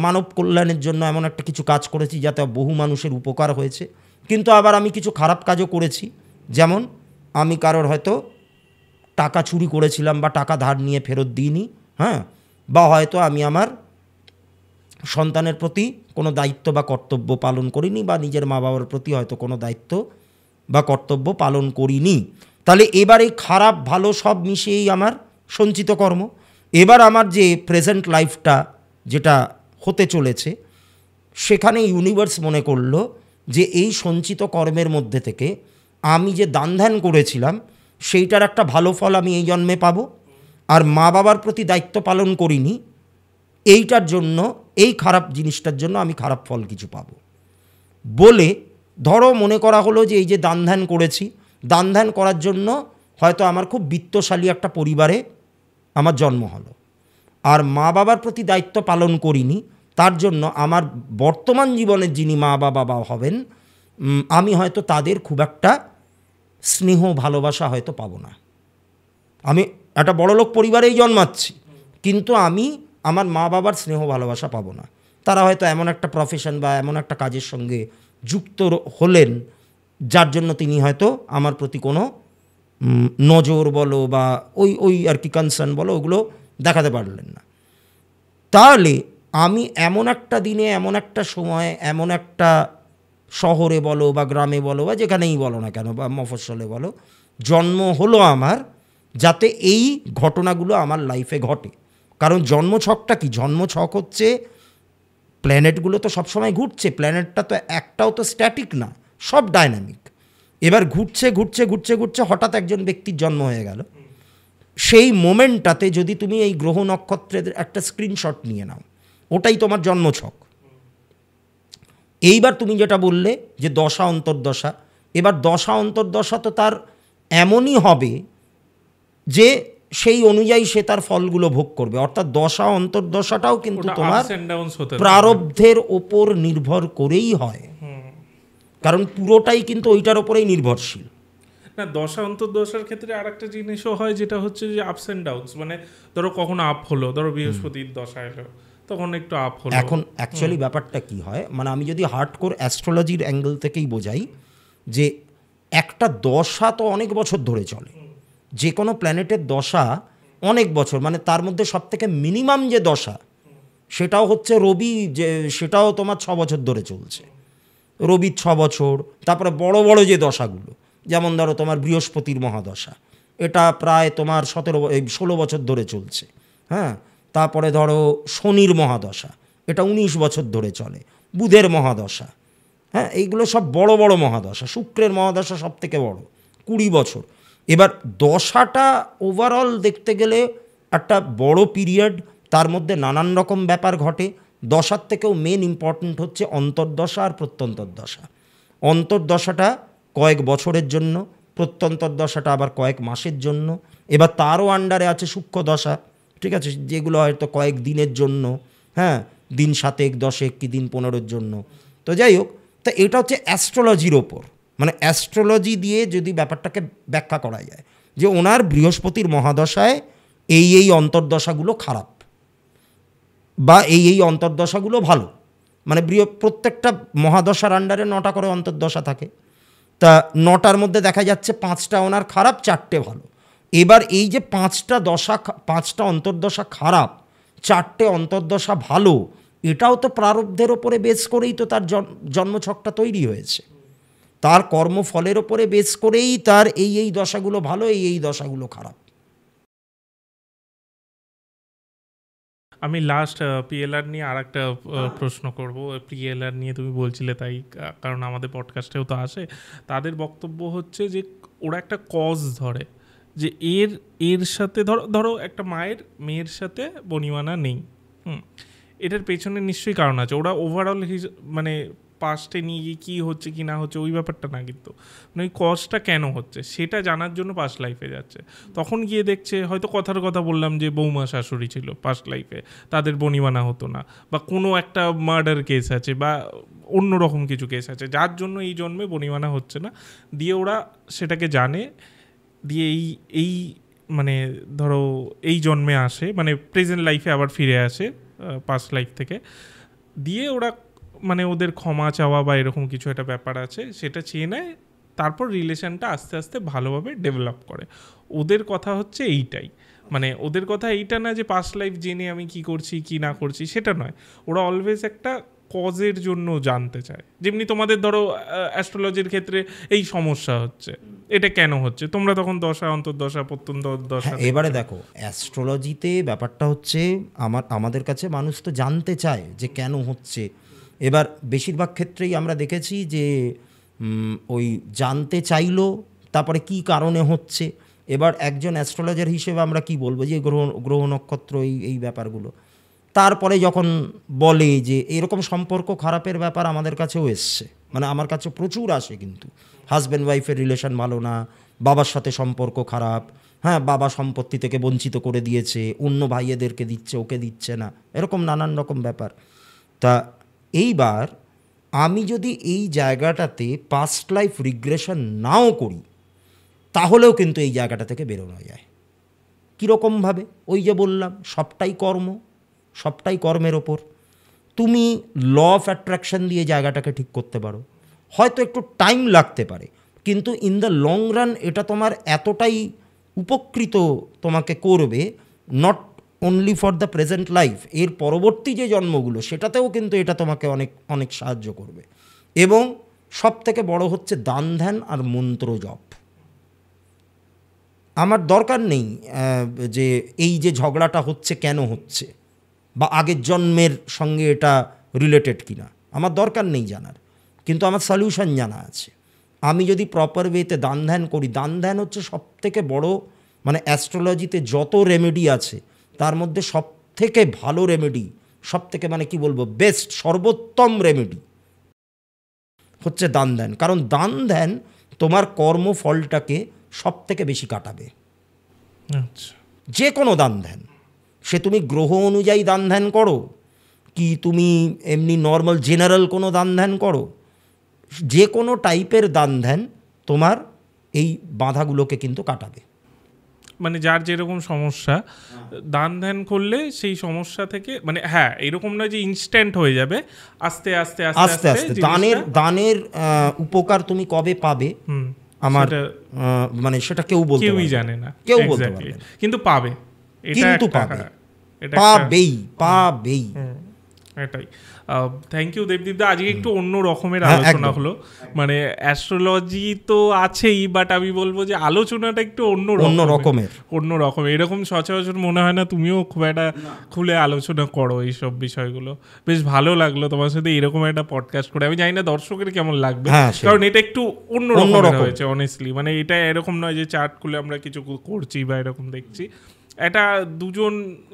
Speaker 1: মানব কল্যাণের জন্য এমন একটা কিছু কাজ করেছি যাতে বহু মানুষের উপকার হয়েছে। কিন্তু আবার আমি কিছু খারাপ কাজও করেছি, যেমন আমি কারোর হয়তো টাকা চুরি করেছিলাম বা টাকা ধার নিয়ে ফেরত দিইনি, হ্যাঁ, বা হয়তো আমি আমার সন্তানের প্রতি কোনো দায়িত্ব বা কর্তব্য পালন করিনি, বা নিজের মা বাবার প্রতি হয়তো কোনো দায়িত্ব বা কর্তব্য পালন করিনি। তাহলে এবার এই খারাপ ভালো সব মিশিয়েই আমার সঞ্চিত কর্ম। এবার আমার যে প্রেজেন্ট লাইফটা যেটা হতে চলেছে, সেখানে ইউনিভার্স মনে করলো যে এই সঞ্চিত কর্মের মধ্যে থেকে আমি যে দান ধ্যান করেছিলাম সেইটার একটা ভালো ফল আমি এই জন্মে পাবো, আর মা বাবার প্রতি দায়িত্ব পালন করিনি এইটার জন্য, এই খারাপ জিনিসটার জন্য আমি খারাপ ফল কিছু পাবো বলে ধরো মনে করা হলো যে এই যে দান ধ্যান করেছি, দান ধ্যান করার জন্য হয়তো আমার খুব বিত্তশালী একটা পরিবারে আমার জন্ম হলো, আর মা বাবার প্রতি দায়িত্ব পালন করিনি, তার জন্য আমার বর্তমান জীবনের যিনি মা বাবা হবেন, আমি হয়তো তাদের খুব একটা স্নেহ ভালোবাসা হয়তো পাবো না। আমি একটা বড়লোক পরিবারেই জন্মাচ্ছি, কিন্তু আমি আমার মা বাবার স্নেহ ভালোবাসা পাবো না। তারা হয়তো এমন একটা প্রফেশন বা এমন একটা কাজের সঙ্গে যুক্ত হলেন যার জন্য তিনি হয়তো আমার প্রতি কোনো নজর বলো বা ওই আর কি কনসার্ন বলো, ওগুলো দেখাতে পারলেন না। তাহলে আমি এমন একটা দিনে, এমন একটা সময়, এমন একটা শহরে বলো বা গ্রামে বলো বা যেখানেই বলো না কেন, বা মফস্বলে বলো, জন্ম হলো আমার, যাতে এই ঘটনাগুলো আমার লাইফে ঘটে। কারণ জন্মছকটা কি? জন্মছক হচ্ছে প্ল্যানেটগুলো তো সবসময় ঘুরছে, প্ল্যানেটটা তো একটাও তো স্ট্যাটিক না, সব ডায়নামিক। এবার ঘুরছে ঘুরছে ঘুরছে ঘুরছে, হঠাৎ একজন ব্যক্তির জন্ম হয়ে গেল। সেই মোমেন্টটাতে যদি তুমি এই গ্রহ নক্ষত্রের একটা স্ক্রিনশট নিয়ে নাও, ওটাই তোমার জন্মছক। এইবার তুমি যেটা বললে যে দশা অন্তর্দশা, এবার দশা অন্তর্দশা তো তার এমনই হবে যে সেই অনুযায়ী সে তার ফলগুলো ভোগ করবে। অর্থাৎ দশা অন্তর্দশাটাও কিন্তু তোমার প্রারব্ধের ওপর নির্ভর করেই হয়, কারণ পুরোটাই কিন্তু ওইটার ওপরেই নির্ভরশীল।
Speaker 2: না, দশা অন্তর্দশার ক্ষেত্রে আর একটা জিনিসও হয় যেটা হচ্ছে যে আপস অ্যান্ড ডাউনস, মানে ধরো কখনো আপ হলো, ধরো বৃহস্পতির দশা এলো তখন একটু আপ হলো।
Speaker 1: এখন অ্যাকচুয়ালি ব্যাপারটা কি হয়, মানে আমি যদি হার্ডকোর অ্যাস্ট্রোলজির অ্যাঙ্গেল থেকেই বোঝাই, যে একটা দশা তো অনেক বছর ধরে চলে, যে কোনো প্ল্যানেটের দশা অনেক বছর, মানে তার মধ্যে সবথেকে মিনিমাম যে দশা সেটাও হচ্ছে রবি, যে সেটাও তোমার 6 বছর ধরে চলছে, রবির 6 বছর। তারপরে বড় বড় যে দশাগুলো, যেমন ধরো তোমার বৃহস্পতির মহাদশা, এটা প্রায় তোমার 16 বছর ধরে চলছে, হ্যাঁ। তারপরে ধরো শনির মহাদশা, এটা 19 বছর ধরে চলে। বুধের মহাদশা, হ্যাঁ, এইগুলো সব বড় বড় মহাদশা। শুক্রের মহাদশা সব থেকে বড়, 20 বছর। এবার দশাটা ওভারঅল দেখতে গেলে একটা বড় পিরিয়ড, তার মধ্যে নানান রকম ব্যাপার ঘটে। দশার থেকেও মেন ইম্পর্ট্যান্ট হচ্ছে অন্তর্দশা আর প্রত্যন্তর দশা। অন্তর্দশাটা কয়েক বছরের জন্য, প্রত্যন্তর দশাটা আবার কয়েক মাসের জন্য। এবার তারও আন্ডারে আছে সূক্ষ্ম দশা, ঠিক আছে, যেগুলো হয়তো কয়েক দিনের জন্য, হ্যাঁ, দিন 7 10 কি দিন 15-এর জন্য। তো যাই হোক, তা এটা হচ্ছে অ্যাস্ট্রোলজির ওপর, মানে অ্যাস্ট্রোলজি দিয়ে যদি ব্যাপারটাকে ব্যাখ্যা করা যায় যে ওনার বৃহস্পতির মহাদশায় এই অন্তর্দশাগুলো খারাপ বা এই অন্তর্দশাগুলো ভালো। মানে প্রত্যেকটা মহাদশার আন্ডারে 9টা করে অন্তর্দশা থাকে। তা 9টার মধ্যে দেখা যাচ্ছে 5টা ওনার খারাপ, 4টে ভালো। এবার এই যে 5টা অন্তর্দশা খারাপ, 4টে অন্তর্দশা ভালো, এটাও তো প্রারব্ধের ওপরে বেস করেই তো তার জন্মছকটা তৈরি হয়েছে। তার কর্মফলের ওপরে বেস করেই তার এই দশাগুলো ভালো, এই দশাগুলো খারাপ।
Speaker 2: আমি লাস্ট পিএলআর নিয়ে আর একটা প্রশ্ন করব। পিএলআর নিয়ে তুমি বলছিলে তাই, কারণ আমাদের পডকাস্টেও তো আসে। তাদের বক্তব্য হচ্ছে যে ওরা একটা কজ ধরে যে এর সাথে ধরো একটা মেয়ের সাথে বনিমানা নেই, এটার পেছনে নিশ্চয়ই কারণ আছে। ওরা ওভারঅল মানে পাস্টে নিয়ে গিয়ে কী হচ্ছে কি না হচ্ছে ওই ব্যাপারটা না, কিন্তু মানে ওই কজটা কেন হচ্ছে সেটা জানার জন্য পাস্ট লাইফে যাচ্ছে। তখন গিয়ে দেখছে হয়তো কথার কথা বললাম যে বৌমা শাশুড়ি ছিল পাস্ট লাইফে, তাদের বনিমানা হতো না, বা কোনো একটা মার্ডার কেস আছে বা অন্য রকম কিছু কেস আছে যার জন্য এই জন্মে বনিমানা হচ্ছে না, দিয়ে ওরা সেটাকে জানে, দিয়ে এই মানে ধরো এই জন্মে আসে, মানে প্রেজেন্ট লাইফে আবার ফিরে আসে পাস্ট লাইফ থেকে, দিয়ে ওরা মানে ওদের ক্ষমা চাওয়া বা এরকম কিছু একটা ব্যাপার আছে সেটা চেয়ে নেয়, তারপর রিলেশনটা আস্তে আস্তে ভালোভাবে ডেভেলপ করে। ওদের কথা হচ্ছে এইটাই, মানে ওদের কথা এইটা না যে পাস্ট লাইফ জেনে আমি কি করছি কি না করছি সেটা নয়, ওরা অলওয়েজ একটা কজের জন্য জানতে চায়। যেমনি তোমাদের ধরো অ্যাস্ট্রোলজির ক্ষেত্রে এই সমস্যা হচ্ছে, এটা কেন হচ্ছে, তোমরা তখন দশা অন্তর্দশা প্রত্যন্তর দশা।
Speaker 1: এবারে দেখো, অ্যাস্ট্রোলজিতে ব্যাপারটা হচ্ছে আমাদের কাছে মানুষ তো জানতে চায় যে কেন হচ্ছে। এবার বেশিরভাগ ক্ষেত্রেই আমরা দেখেছি যে ওই জানতে চাইলো, তারপরে কি কারণে হচ্ছে। এবার একজন অ্যাস্ট্রোলজার হিসেবে আমরা কি বলবো যে গ্রহ নক্ষত্র এই ব্যাপারগুলো, তারপরে যখন বলে যে এরকম সম্পর্ক খারাপের ব্যাপার আমাদের কাছেও এসছে, মানে আমার কাছে প্রচুর আসে, কিন্তু হাজব্যান্ড ওয়াইফের রিলেশন ভালো না, বাবার সাথে সম্পর্ক খারাপ, হ্যাঁ, বাবা সম্পত্তি থেকে বঞ্চিত করে দিয়েছে, অন্য ভাইয়েদেরকে দিচ্ছে, ওকে দিচ্ছে না, এরকম নানান রকম ব্যাপার। তা এইবার আমি যদি এই জায়গাটাতে পাস্ট লাইফ রিগ্রেশন নাও করি, তাহলেও কিন্তু এই জায়গাটা থেকে বেরোনো যায়। কীরকমভাবে? ওই যে বললাম, সবটাই কর্মের ওপর। তুমি ল অফ অ্যাট্রাকশন দিয়ে জায়গাটাকে ঠিক করতে পারো, হয়তো একটু টাইম লাগতে পারে, কিন্তু ইন দ্য লং রান এটা তোমার এতটাই উপকৃত তোমাকে করবে, not only for the present life, এর পরবর্তী যে জন্মগুলো সেটাতেও কিন্তু এটা তোমাকে অনেক অনেক সাহায্য করবে। এবং সব থেকে বড় হচ্ছে দান ধ্যান আর মন্ত্র জপ। আমার দরকার নেই যে এই যে ঝগড়াটা হচ্ছে কেন হচ্ছে, বা আগের জন্মের সঙ্গে এটা রিলেটেড কিনা, আমার দরকার নেই জানার, কিন্তু আমার সলিউশন জানা আছে। আমি যদি প্রপার ওয়েতে দান ধ্যান করি, দান ধ্যান হচ্ছে সব থেকে বড়, মানে অ্যাস্ট্রোলজিতে যত রেমেডি আছে তার মধ্যে সব থেকে ভালো রেমেডি, সব থেকে মানে কি বলবো, বেস্ট, সর্বোত্তম রেমেডি হচ্ছে দান ধ্যান। কারণ দান ধ্যান তোমার কর্মফলটাকে সব থেকে বেশি কাটাবে।
Speaker 2: আচ্ছা,
Speaker 1: যে কোনো দান ধ্যান, সে তুমি গ্রহ অনুযায়ী দান ধ্যান করো, কি তুমি এমনি নর্মাল জেনারেল কোনো দান ধ্যান করো, যে কোনো টাইপের দান ধ্যান তোমার এই বাধাগুলোকে কিন্তু কাটাবে।
Speaker 2: মানে যার যেরকম সমস্যা, দান ধ্যান করলে সেই সমস্যা থেকে, মানে হ্যাঁ, এরকম নয় যে ইনস্ট্যান্ট হয়ে যাবে, আস্তে আস্তে আস্তে আস্তে
Speaker 1: দানের উপকার তুমি কবে পাবে আমার মানে সেটা কেউই
Speaker 2: জানে না,
Speaker 1: কেউ বলতে পারবে না,
Speaker 2: কিন্তু পাবে,
Speaker 1: কিন্তু পাবেই।
Speaker 2: এটাই। থ্যাংক ইউ দেবদীপদা। আজকে একটু অন্য রকমের আলোচনা হলো, মানে অ্যাস্ট্রোলজি তো আছেই, বাট আমি বলবো যে আলোচনাটা একটু অন্য রকমের। এরকম সচরাচর মনে হয় না তুমিও খুব একটা খুলে আলোচনা করো এইসব বিষয়গুলো। বেশ ভালো লাগলো তোমার সাথে এরকম একটা পডকাস্ট করে। আমি জানি না দর্শকের কেমন লাগবে, কারণ এটা একটু অন্য রকমের হয়েছে অনেস্টলি। মানে এটা এরকম নয় যে চার্ট খুলে আমরা কিছু করছি বা এরকম দেখছি, এটা দুজন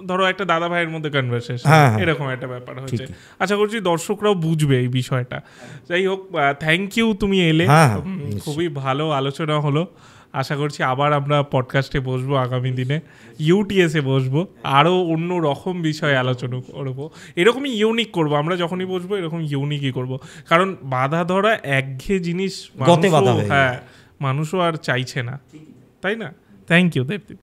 Speaker 2: ধরো একটা দাদা ভাইয়ের মধ্যে কনভারসেশন, এরকম একটা ব্যাপার হয়েছে। আশা করছি দর্শকরাও বুঝবে এই বিষয়টা। যাই হোক, থ্যাংক ইউ, তুমি এলে, খুবই ভালো আলোচনা হলো। আশা করছি আবার আমরা পডকাস্টে বসবো আগামী দিনে, ইউটিএসে বসবো, আরও অন্য রকম বিষয়ে আলোচনা করবো। এরকমই ইউনিক করবো আমরা, যখনই বসবো এরকম ইউনিকই করবো, কারণ বাধা ধরা একঘেয়ে জিনিস মানুষও আর চাইছে না, তাই না? Thank you Debdeep.